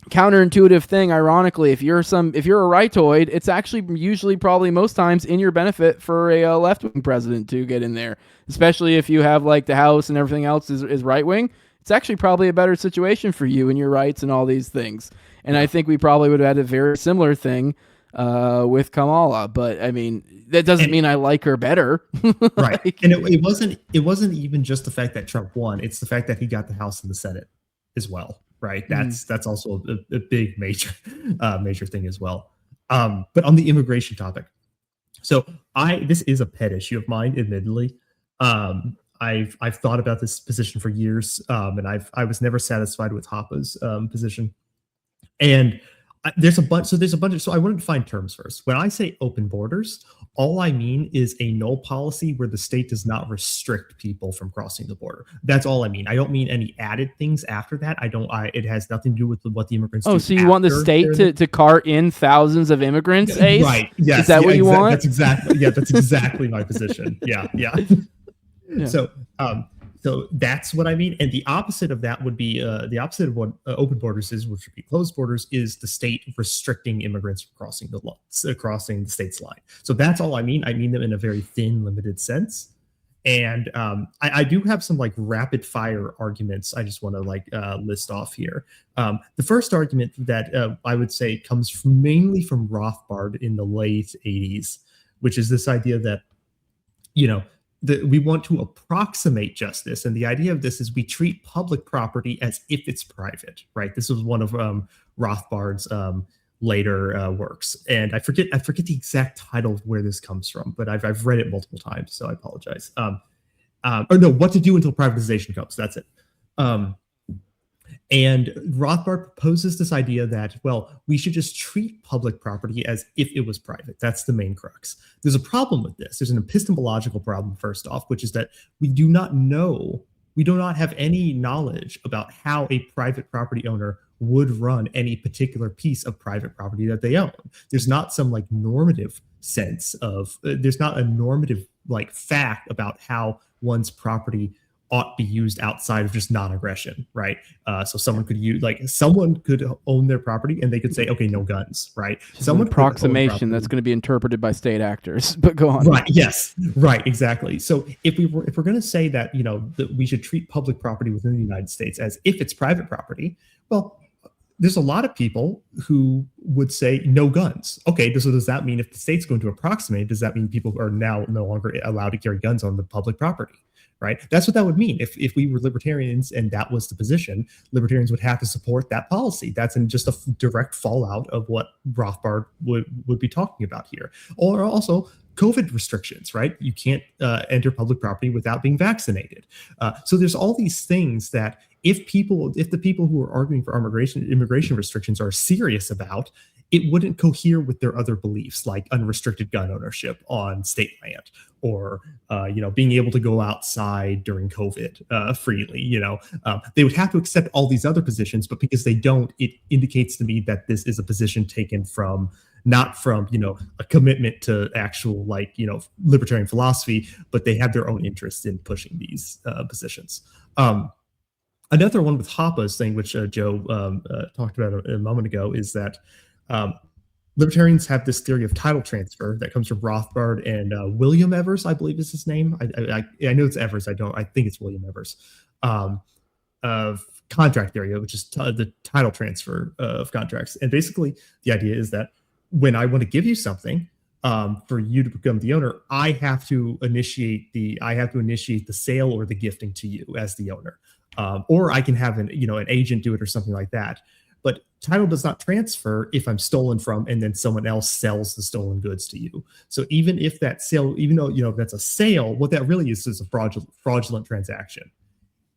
counterintuitive thing. Ironically, if you're a rightoid, it's actually usually probably most times in your benefit for a left-wing president to get in there, especially if you have like the House and everything else is right-wing. It's actually probably a better situation for you and your rights and all these things. And I think we probably would have had a very similar thing with Kamala. But I mean, that doesn't mean I like her better. Right. Like, and it wasn't even just the fact that Trump won. It's the fact that he got the House and the Senate as well. Right. That's also a big major thing as well. But on the immigration topic. So this is a pet issue of mine, admittedly. I've thought about this position for years, and I was never satisfied with Hoppa's position. And there's a bunch. So I wanted to find terms first. When I say open borders, all I mean is a no policy where the state does not restrict people from crossing the border. That's all I mean. I don't mean any added things after that. It has nothing to do with what the immigrants do. Oh, so you want the state to cart in thousands of immigrants, Ace? Right. Yes. Is that what you want? That's exactly my position. Yeah. So that's what I mean. And the opposite of that would be the opposite of what open borders is, which would be closed borders, is the state restricting immigrants from crossing the state's line. So that's all I mean. I mean them in a very thin, limited sense. And I do have some like rapid fire arguments I just want to list off here. The first argument that I would say comes mainly from Rothbard in the late 80s, which is this idea that, we want to approximate justice, and the idea of this is we treat public property as if it's private, right? This was one of Rothbard's later works, and I forget the exact title of where this comes from, but I've read it multiple times, so I apologize. Or no, What to Do Until Privatization Comes. That's it. And Rothbard proposes this idea that, well, we should just treat public property as if it was private. That's the main crux. There's a problem with this. There's an epistemological problem, first off, which is that we do not have any knowledge about how a private property owner would run any particular piece of private property that they own. There's not some like normative sense of, there's not a normative like fact about how one's property ought to be used outside of just non-aggression, right? So someone could own their property and they could say, okay, no guns, right? Someone approximation that's going to be interpreted by state actors, but go on. Right. Yes. Right. Exactly. So if we're going to say that, that we should treat public property within the United States as if it's private property, well, there's a lot of people who would say no guns. Okay, so does that mean if the state's going to approximate, does that mean people are now no longer allowed to carry guns on the public property? Right? That's what that would mean. If we were libertarians and that was the position, libertarians would have to support that policy. That's just a direct fallout of what Rothbard would be talking about here. Or also COVID restrictions, right? You can't enter public property without being vaccinated. So there's all these things that if the people who are arguing for immigration restrictions are serious about, it wouldn't cohere with their other beliefs, like unrestricted gun ownership on state land, or being able to go outside during COVID freely. They would have to accept all these other positions, but because they don't, it indicates to me that this is a position taken not from a commitment to actual libertarian philosophy, but they have their own interest in pushing these positions. Another one with Hoppe's thing, which Joe talked about a moment ago, is that libertarians have this theory of title transfer that comes from Rothbard and William Evers, I believe is his name. I know it's Evers. I think it's William Evers. Of contract theory, which is the title transfer of contracts. And basically, the idea is that when I want to give you something for you to become the owner, I have to initiate the sale or the gifting to you as the owner, or I can have an agent do it or something like that. But title does not transfer if I'm stolen from and then someone else sells the stolen goods to you. So even if that sale, even though that's a sale, what that really is a fraudulent transaction.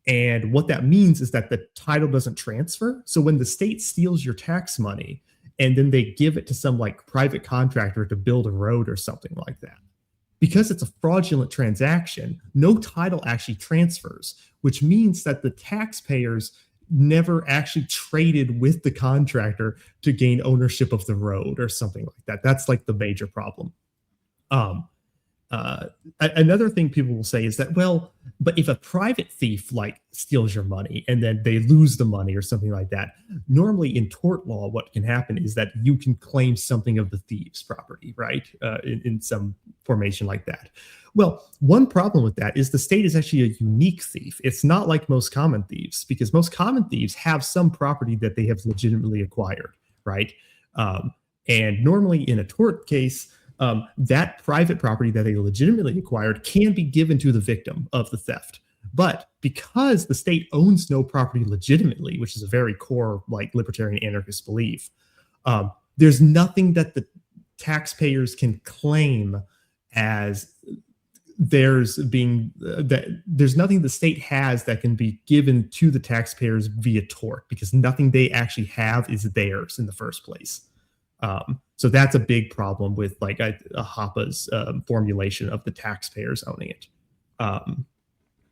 And what that means is that the title doesn't transfer. So when the state steals your tax money and then they give it to some private contractor to build a road or something like that, because it's a fraudulent transaction, no title actually transfers, which means that the taxpayers never actually traded with the contractor to gain ownership of the road or something like that. That's the major problem. Another thing people will say is that, well, but if a private thief steals your money and then they lose the money or something like that, normally in tort law, what can happen is that you can claim something of the thief's property, right? In some formation like that. Well, one problem with that is the state is actually a unique thief. It's not like most common thieves, because most common thieves have some property that they have legitimately acquired, right? And normally in a tort case, that private property that they legitimately acquired can be given to the victim of the theft. But because the state owns no property legitimately, which is a very core libertarian anarchist belief, there's nothing that the taxpayers can claim as there's nothing the state has that can be given to the taxpayers via tort, because nothing they actually have is theirs in the first place. So that's a big problem with a Hoppe's formulation of the taxpayers owning it.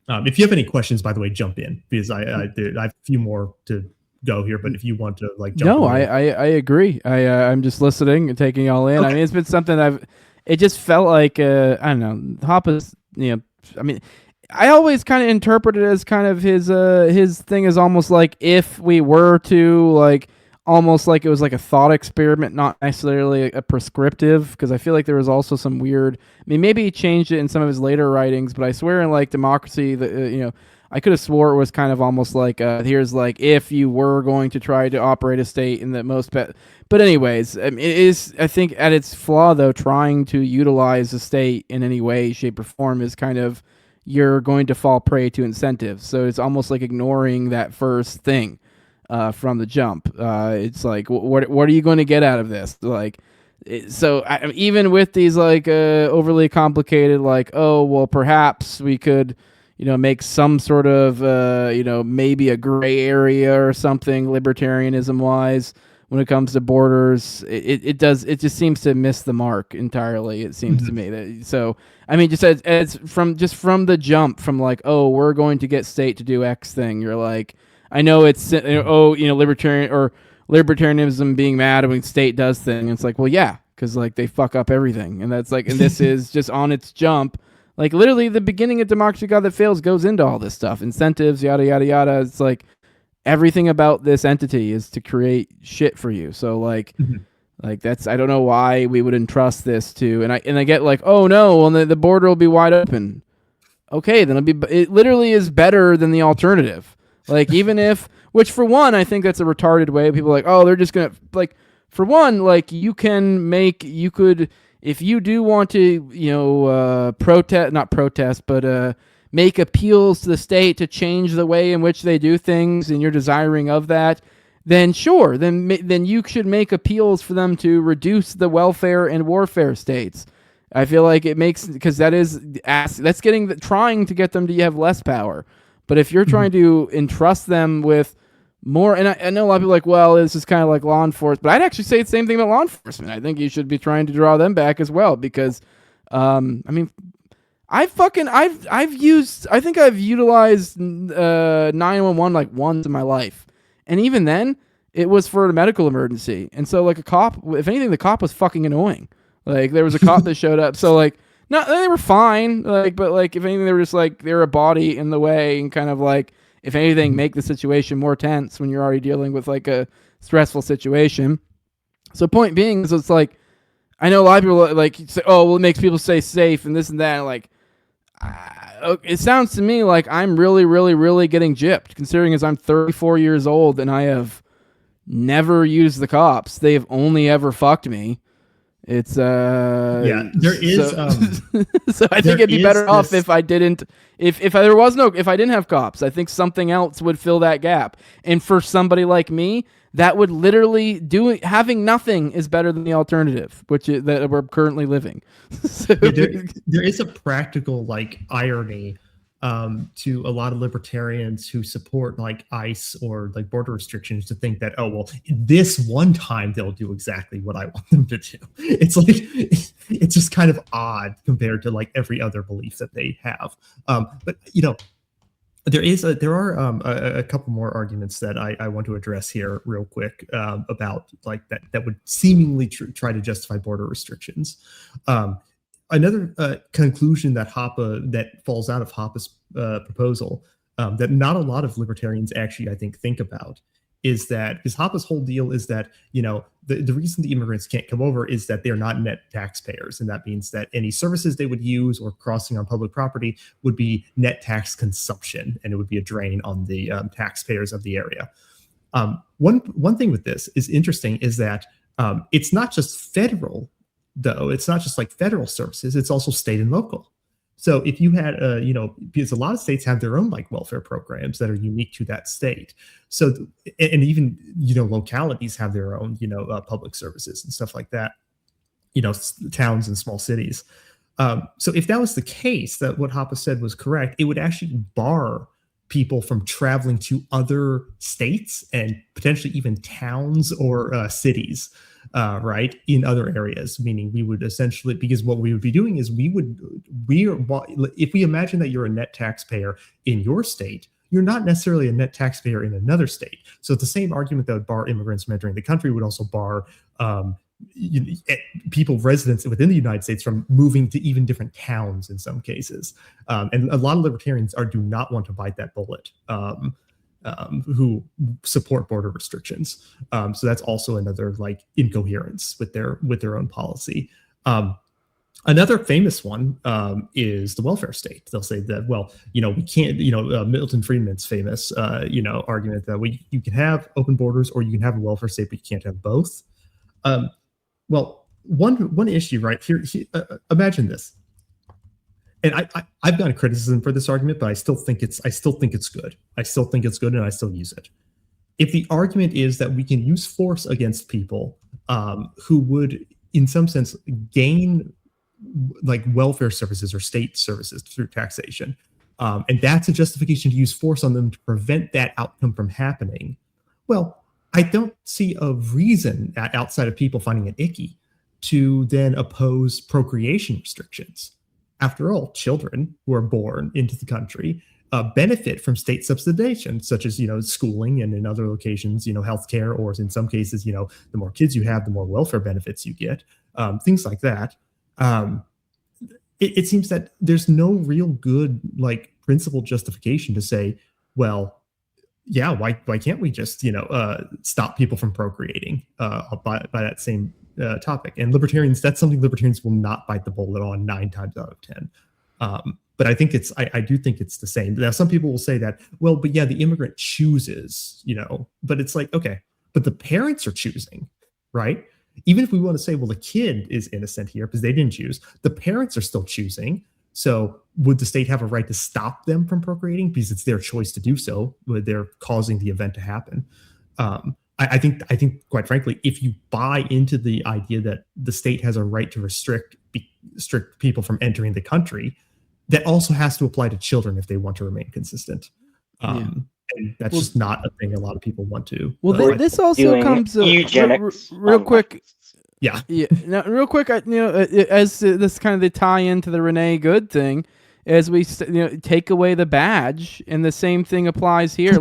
If you have any questions, by the way, jump in, because I have a few more to go here. But if you want to jump no, in. I agree. I'm just listening and taking all in. Okay. I mean, it's been something it just felt like I don't know, Hoppe's. I mean, I always kind of interpret it as kind of his thing is almost like if we were to almost like it was like a thought experiment, not necessarily a prescriptive, because I feel like there was also some weird, maybe he changed it in some of his later writings, but I swear in Democracy, I could have swore it was kind of almost like here's like if you were going to try to operate a state in the most but anyways, I mean, it is, I think, at its flaw though, trying to utilize the state in any way, shape, or form is kind of, you're going to fall prey to incentives. So it's almost like ignoring that first thing from the jump. It's like, what are you going to get out of this? Like, so even with these like overly complicated, like, oh well, perhaps we could, make some sort of maybe a gray area or something libertarianism wise when it comes to borders. It just seems to miss the mark entirely. It seems to me that, so I mean, just as from the jump from like, oh, we're going to get state to do X thing. You're like, I know it's libertarian or libertarianism being mad when state does thing. It's like, well, yeah, because like they fuck up everything, and that's like, and this is just on its jump. Like literally, the beginning of Democracy God That Fails goes into all this stuff, incentives, yada yada yada. It's like everything about this entity is to create shit for you. So like, like that's, I don't know why we would entrust this to, and I get like, oh no, well the border will be wide open. Okay, then it literally is better than the alternative. Like even if, which for one, I think that's a retarded way. People are like, oh, they're just gonna, like, for one, like you could, if you do want to, make appeals to the state to change the way in which they do things, and you're desiring of that, then sure, then you should make appeals for them to reduce the welfare and warfare states. I feel like it makes, because that's trying to get them to have less power. But if you're trying to entrust them with more, and I know a lot of people are like, well, this is kind of like law enforcement, but I'd actually say the same thing about law enforcement. I think you should be trying to draw them back as well, because, I mean, I think I've utilized 911 like once in my life, and even then, it was for a medical emergency. And so, like, a cop, if anything, the cop was fucking annoying. Like, there was a cop that showed up, so like, no, they were fine. Like, but like, if anything, they were just like, they're a body in the way, and kind of like, if anything, make the situation more tense when you're already dealing with like a stressful situation. So point being is, it's like, I know a lot of people like say, oh, well, it makes people stay safe and this and that. Like, it sounds to me like I'm really, really, really getting gypped, considering as I'm 34 years old and I have never used the cops. They've only ever fucked me. It's there is so I think it'd be better off if I didn't, if I didn't have cops. I think something else would fill that gap. And for somebody like me, that would literally having nothing is better than the alternative, which is that we're currently living. So, there is a practical like irony to a lot of libertarians who support like ICE or like border restrictions to think that, oh, well, this one time they'll do exactly what I want them to do. It's like, it's just kind of odd compared to like every other belief that they have. But there are a couple more arguments that I want to address here real quick about like that would seemingly try to justify border restrictions. Another conclusion that falls out of Hoppe's proposal that not a lot of libertarians actually, I think about, is that, because Hoppe's whole deal is that, the reason the immigrants can't come over is that they're not net taxpayers. And that means that any services they would use or crossing on public property would be net tax consumption, and it would be a drain on the taxpayers of the area. One thing with this is interesting is that it's not just federal, though. It's not just like federal services, it's also state and local. So if you had, because a lot of states have their own like welfare programs that are unique to that state. So, and even, localities have their own, public services and stuff like that, towns and small cities. So if that was the case, that what Hoppe said was correct, it would actually bar people from traveling to other states and potentially even towns or cities, right, in other areas. Meaning we would essentially, because what we would be doing is if we imagine that you're a net taxpayer in your state, you're not necessarily a net taxpayer in another state. So the same argument that would bar immigrants from entering the country would also bar people, residents within the United States, from moving to even different towns in some cases. And a lot of libertarians do not want to bite that bullet, who support border restrictions. So that's also another like incoherence with their own policy. Another famous one is the welfare state. They'll say that, well, we can't, Milton Friedman's famous, argument that you can have open borders or you can have a welfare state, but you can't have both. Well, one issue right here, imagine this. And I've gotten criticism for this argument, but I still think it's good. I still think it's good, and I still use it. If the argument is that we can use force against people who would, in some sense, gain like welfare services or state services through taxation, and that's a justification to use force on them to prevent that outcome from happening, well, I don't see a reason outside of people finding it icky to then oppose procreation restrictions. After all, children who are born into the country benefit from state subsidization, such as schooling, and in other locations, healthcare, or in some cases, the more kids you have, the more welfare benefits you get, things like that. It seems that there's no real good principled justification to say, well, yeah, why can't we just stop people from procreating by that same topic? And that's something libertarians will not bite the bullet on 9 times out of 10. But I think I do think it's the same. Now, some people will say that, well, but yeah, the immigrant chooses, but it's like, okay, but the parents are choosing, right? Even if we want to say, well, the kid is innocent here because they didn't choose, the parents are still choosing. So would the state have a right to stop them from procreating because it's their choice to do so? They're causing the event to happen. I think, quite frankly, if you buy into the idea that the state has a right to restrict people from entering the country, that also has to apply to children if they want to remain consistent. And that's just not a thing a lot of people want to. Well, this also comes real quick. Yeah. Now, real quick, as this kind of the tie into the Renee Good thing, as we take away the badge, and the same thing applies here.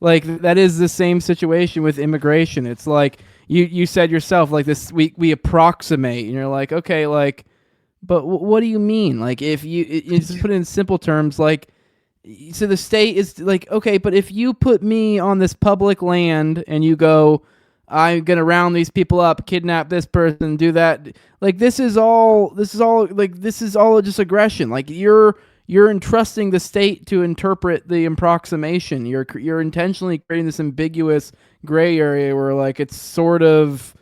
like that is the same situation with immigration. It's like you said yourself, like this, we approximate, and you're like, okay, like, but what do you mean? Like, if you just put it in simple terms, like, so the state is like, okay, but if you put me on this public land and you go, I'm gonna round these people up, kidnap this person, do that, like this is all just aggression. Like you're entrusting the state to interpret the approximation. You're intentionally creating this ambiguous gray area where like it's sort of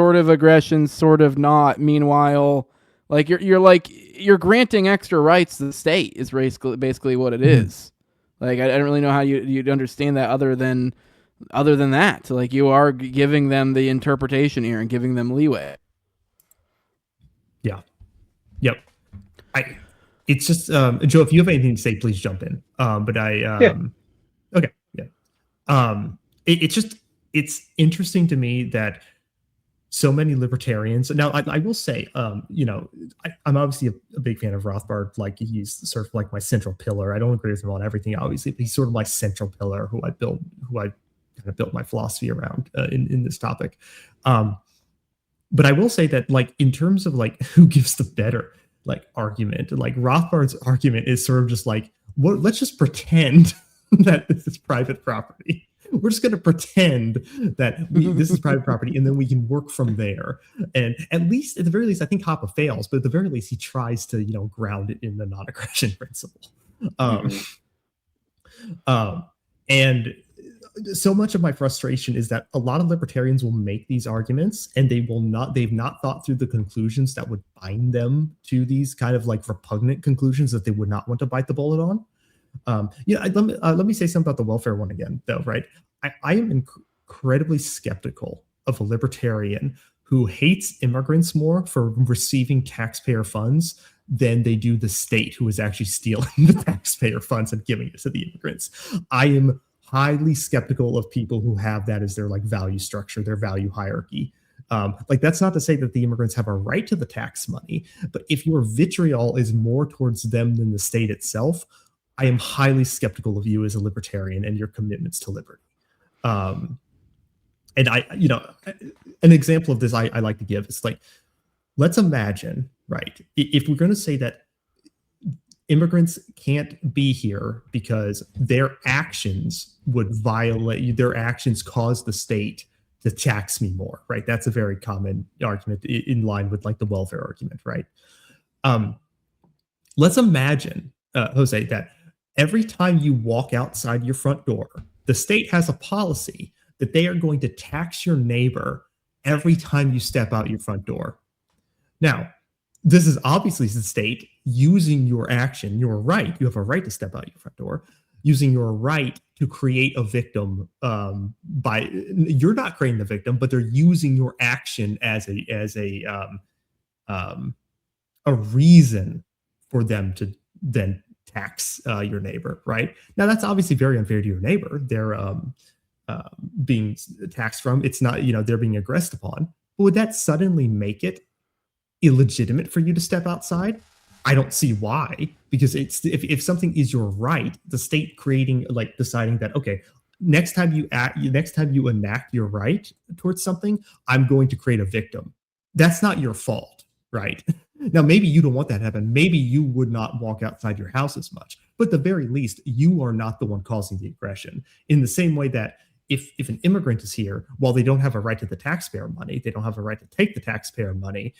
aggression, sort of not. Meanwhile, like you're granting extra rights to the state is basically what it is. Like I don't really know how you'd understand that other than that. Like you are giving them the interpretation here and giving them leeway. Yeah. Yep. It's just Joe, if you have anything to say, please jump in. Okay. Yeah. It's interesting to me that so many libertarians. Now, I will say, I'm obviously a big fan of Rothbard. Like he's sort of like my central pillar. I don't agree with him on everything, obviously, but he's sort of my central pillar who I kind of built my philosophy around in this topic. But I will say that, like, in terms of like who gives the better argument, like Rothbard's argument is sort of just like, well, let's just pretend that this is private property. We're just going to pretend that this is private property, and then we can work from there. And at the very least, I think Hoppe fails, but at the very least, he tries to, ground it in the non-aggression principle. And so much of my frustration is that a lot of libertarians will make these arguments, and they've not thought through the conclusions that would bind them to these kind of like repugnant conclusions that they would not want to bite the bullet on. Let me say something about the welfare one again, though, right? I am incredibly skeptical of a libertarian who hates immigrants more for receiving taxpayer funds than they do the state, who is actually stealing the taxpayer funds and giving it to the immigrants. I am highly skeptical of people who have that as their like value structure, their value hierarchy. That's not to say that the immigrants have a right to the tax money, but if your vitriol is more towards them than the state itself, I am highly skeptical of you as a libertarian and your commitments to liberty. And an example of this I like to give is like, let's imagine, right, if we're going to say that immigrants can't be here because their actions cause the state to tax me more, right? That's a very common argument in line with like the welfare argument, right? Let's imagine, Jose, that every time you walk outside your front door, the state has a policy that they are going to tax your neighbor every time you step out your front door. Now, this is obviously the state using your action, your right. You have a right to step out your front door, using your right to create a victim. By you're not creating the victim, but they're using your action as a reason for them to then tax your neighbor, right? Now that's obviously very unfair to your neighbor. They're being taxed from. It's not, they're being aggressed upon. But would that suddenly make it illegitimate for you to step outside? I don't see why, because it's if something is your right, the state deciding that, okay, next time you enact your right towards something, I'm going to create a victim. That's not your fault, right? Now, maybe you don't want that to happen. Maybe you would not walk outside your house as much, but at the very least, you are not the one causing the aggression. In the same way that if an immigrant is here, while they don't have a right to the taxpayer money, they don't have a right to take the taxpayer money.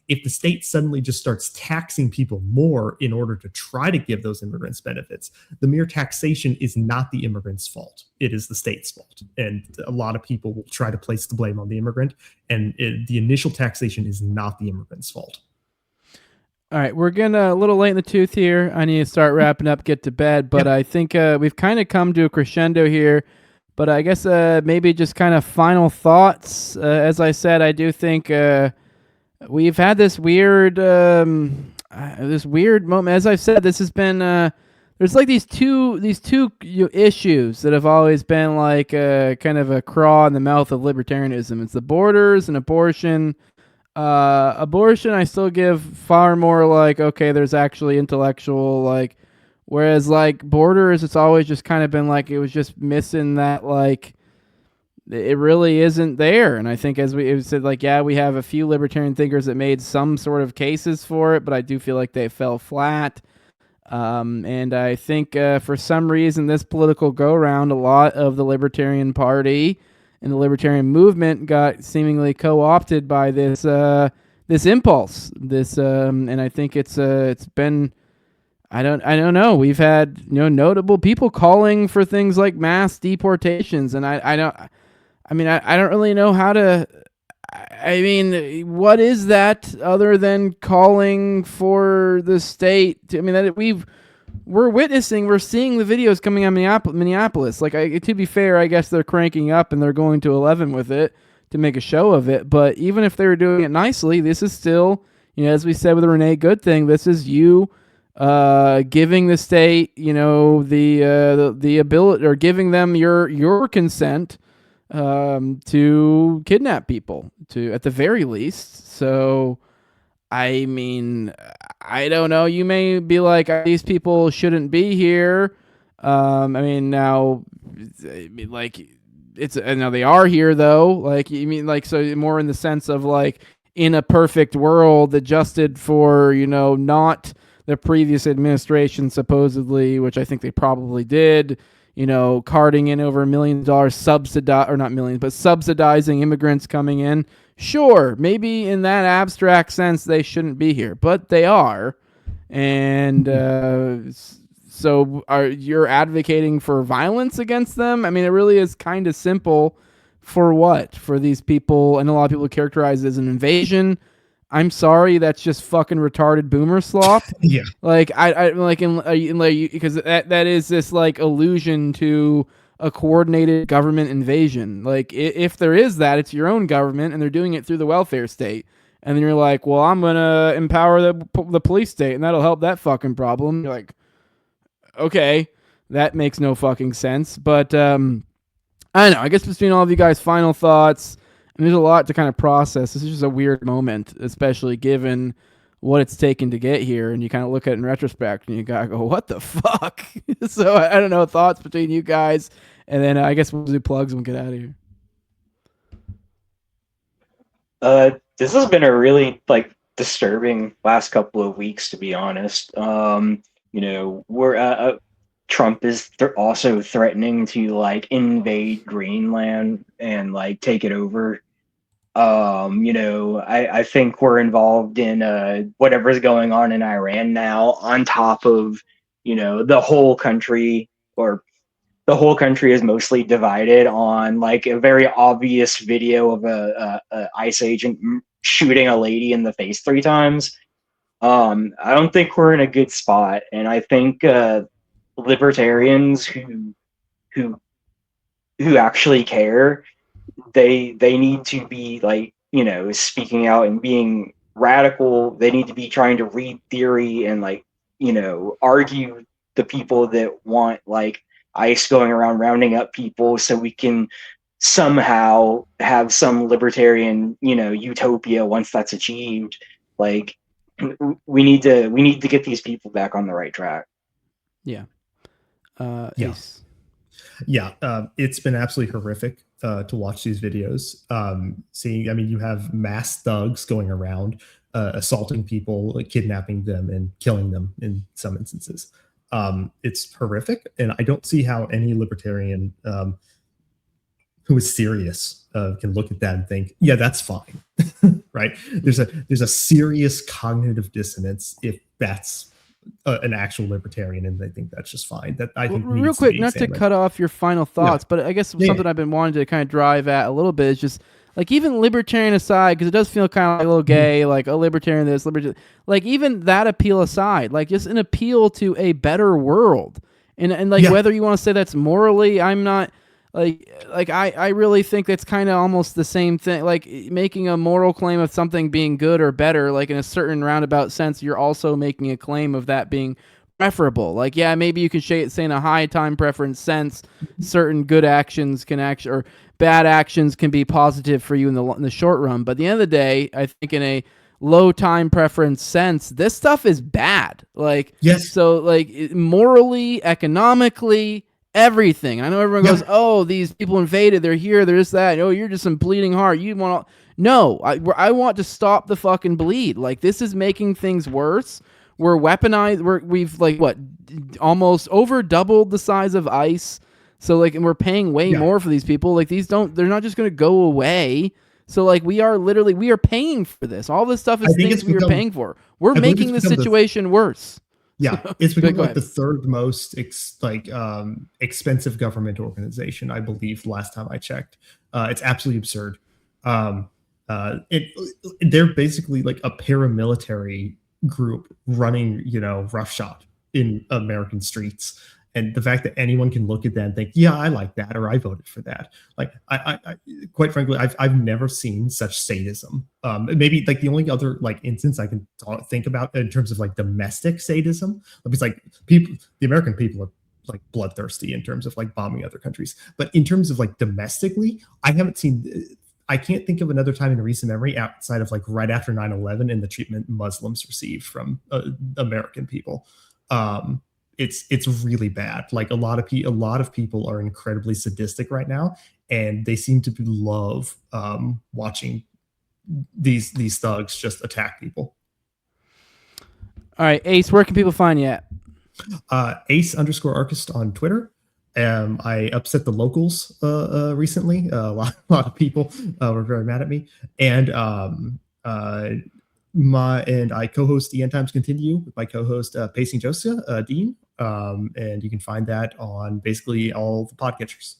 If the state suddenly just starts taxing people more in order to try to give those immigrants benefits, the mere taxation is not the immigrant's fault. It is the state's fault. And a lot of people will try to place the blame on the immigrant. And the initial taxation is not the immigrant's fault. All right, we're getting a little late in the tooth here. I need to start wrapping up, get to bed. But I think we've kind of come to a crescendo here. But I guess maybe just kind of final thoughts. As I said, I do think we've had this weird moment. As I've said, this has been there's like these two issues that have always been like kind of a craw in the mouth of libertarianism. It's the borders and abortion. Abortion, I still give far more like, okay, there's actually intellectual like. Whereas, like, borders, it's always just kind of been like it was just missing that, like, it really isn't there. And I think as we said, like, yeah, we have a few libertarian thinkers that made some sort of cases for it, but I do feel like they fell flat. And I think for some reason, this political go-around, a lot of the Libertarian Party and the Libertarian movement got seemingly co-opted by this this impulse. And I think it's been... I don't know. We've had notable people calling for things like mass deportations, and I don't really know how to. I mean, what is that other than calling for the state? That we're seeing the videos coming out of Minneapolis. Like, to be fair, I guess they're cranking up and they're going to 11 with it to make a show of it. But even if they were doing it nicely, this is still, as we said with the Renee Good thing, this is you. Giving the state, the ability, or giving them your consent to kidnap people, at the very least. So, I mean, I don't know. You may be like, these people shouldn't be here. Now, now they are here though. Like, you mean like, so more in the sense of like, in a perfect world adjusted for, not the previous administration supposedly, which I think they probably did, carting in over $1 million subsidizing immigrants coming in. Sure, maybe in that abstract sense they shouldn't be here, but they are. And so you're advocating for violence against them? It really is kind of simple. For what? For these people, and a lot of people characterize it as an invasion. I'm sorry, that's just fucking retarded boomer slop. Yeah. Like because that is this like allusion to a coordinated government invasion. Like if there is that, it's your own government and they're doing it through the welfare state. And then you're like, well, I'm gonna empower the police state and that'll help that fucking problem. You're like, okay, that makes no fucking sense. But I don't know. I guess between all of you guys, final thoughts. And there's a lot to kind of process. This is just a weird moment, especially given what it's taken to get here. And you kind of look at it in retrospect and you gotta go, what the fuck? So I don't know, thoughts between you guys. And then I guess we'll do plugs and we'll get out of here. This has been a really disturbing last couple of weeks, to be honest. We're Trump is also threatening to like invade Greenland and like take it over. I think we're involved in whatever's going on in Iran now, on top of, the whole country, or the whole country is mostly divided on like a very obvious video of a ICE agent shooting a lady in the face 3 times. I don't think we're in a good spot, and I think libertarians who who actually care, they need to be like, speaking out and being radical. They need to be trying to read theory and like, argue the people that want like ICE going around rounding up people so we can somehow have some libertarian, utopia once that's achieved. Like, we need to get these people back on the right track. Yeah. Yeah. Ace. Yeah, it's been absolutely horrific to watch these videos. You have mass thugs going around, assaulting people, like, kidnapping them, and killing them in some instances. It's horrific, and I don't see how any libertarian who is serious can look at that and think, yeah, that's fine. Right? There's a serious cognitive dissonance if that's an actual libertarian, and they think that's just fine. That I think real quick, not to cut off your final thoughts, but I guess something I've been wanting to kind of drive at a little bit is just like, even libertarian aside, because it does feel kind of like a little gay, like a libertarian this, libertarian, like even that appeal aside, like just an appeal to a better world, and whether you want to say that's morally, I'm not. I really think that's kind of almost the same thing. Like, making a moral claim of something being good or better, like in a certain roundabout sense, you're also making a claim of that being preferable. Like, yeah, maybe you can say in a high time preference sense, certain good actions can or bad actions can be positive for you in the short run. But at the end of the day, I think in a low time preference sense, this stuff is bad. Like, yes. So like morally, economically, everything. I know everyone goes, oh, these people invaded, they're here, there's that. Oh, you're just some bleeding heart. You want to... No, I want to stop the fucking bleed. Like, this is making things worse. We're weaponized. We've like almost over doubled the size of ICE. So like, and we're paying way more for these people. Like, they're not just going to go away. So like, we are paying for this. All this stuff is things we are paying for. We're making the situation worse. Yeah, it's become like the third most expensive government organization, I believe, last time I checked. It's absolutely absurd. They're basically like a paramilitary group running, roughshod in American streets. And the fact that anyone can look at that and think, yeah, I like that, or I voted for that. Like, I quite frankly, I've never seen such sadism. Maybe like the only other like instance I can think about in terms of like domestic sadism, it's like the American people are like bloodthirsty in terms of like bombing other countries. But in terms of like domestically, I can't think of another time in recent memory outside of like right after 9/11 and the treatment Muslims received from American people. It's really bad. Like, a lot of people are incredibly sadistic right now, and they seem to love watching these thugs just attack people. All right, Ace, where can people find you at? Ace_Archist on Twitter. I upset the locals recently. A lot of people were very mad at me, and I co-host The End Times Continue with my co-host Pacing Joseph Dean, and you can find that on basically all the podcatchers.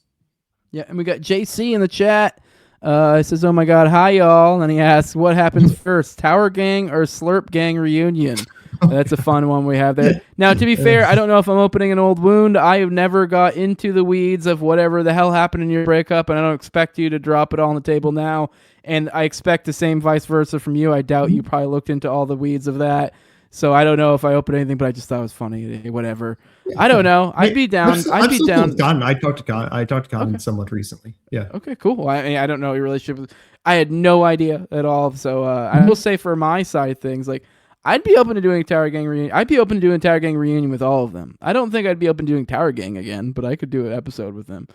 Yeah, and we got JC in the chat. He says, "Oh my God, hi y'all," and he asks, "What happens first, Tower Gang or Slurp Gang reunion?" That's a fun one we have there. Now, to be fair, I don't know if I'm opening an old wound. I have never got into the weeds of whatever the hell happened in your breakup, and I don't expect you to drop it all on the table now. And I expect the same vice versa from you. I doubt you probably looked into all the weeds of that. So I don't know if I opened anything, but I just thought it was funny. Whatever. I don't know. I'd be down. I'd be down. I talked to Con somewhat recently. Yeah. Okay, cool. I don't know your relationship with... I had no idea at all. So I will say, for my side of things, like, I'd be open to doing a Tower Gang reunion. I'd be open to doing a Tower Gang reunion with all of them. I don't think I'd be open to doing Tower Gang again, but I could do an episode with them.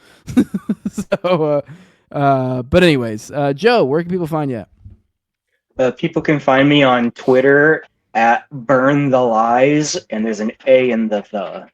So, but anyways, Joe, where can people find you at? People can find me on Twitter at Burn the Lies, and there's an A in the.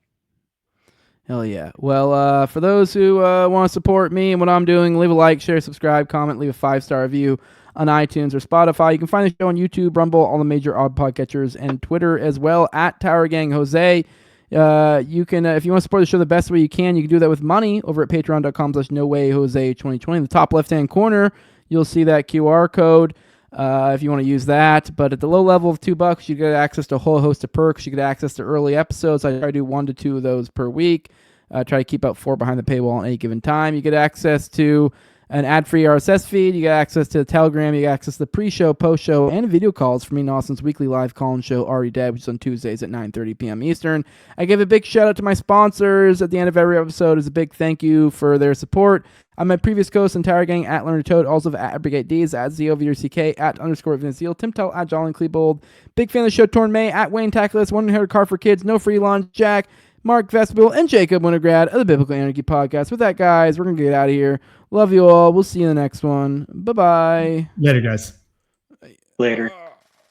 Hell yeah. Well, for those who want to support me and what I'm doing, leave a like, share, subscribe, comment, leave a 5-star review on iTunes or Spotify. You can find the show on YouTube, Rumble, all the major odd podcatchers, and Twitter as well, at Tower Gang Jose. You can, if you want to support the show the best way you can do that with money over at patreon.com/nowayjose2020. In the top left-hand corner, you'll see that QR code. If you want to use that. But at the low level of $2, you get access to a whole host of perks. You get access to early episodes. I try to do 1 to 2 of those per week. Try to keep out 4 behind the paywall at any given time. You get access to an ad-free RSS feed. You get access to Telegram. You get access to the pre-show, post-show, and video calls for me and Austin's weekly live call-in show, Are You Dead, which is on Tuesdays at 9:30 p.m. Eastern. I give a big shout-out to my sponsors at the end of every episode as a big thank you for their support. I'm my previous co-host and Tower Gang at Learner Toad, also at Brigade D's, at ZOVRCK, at _Vince Tim Tell, at Jolly Klebold. Big fan of the show, Torn May, at Wayne Tackless, 100 Car for Kids, No Free Lunch, Jack, Mark Vestibule, and Jacob Winograd of the Biblical Anarchy Podcast. With that, guys, we're going to get out of here. Love you all. We'll see you in the next one. Bye-bye. Later, guys. Later.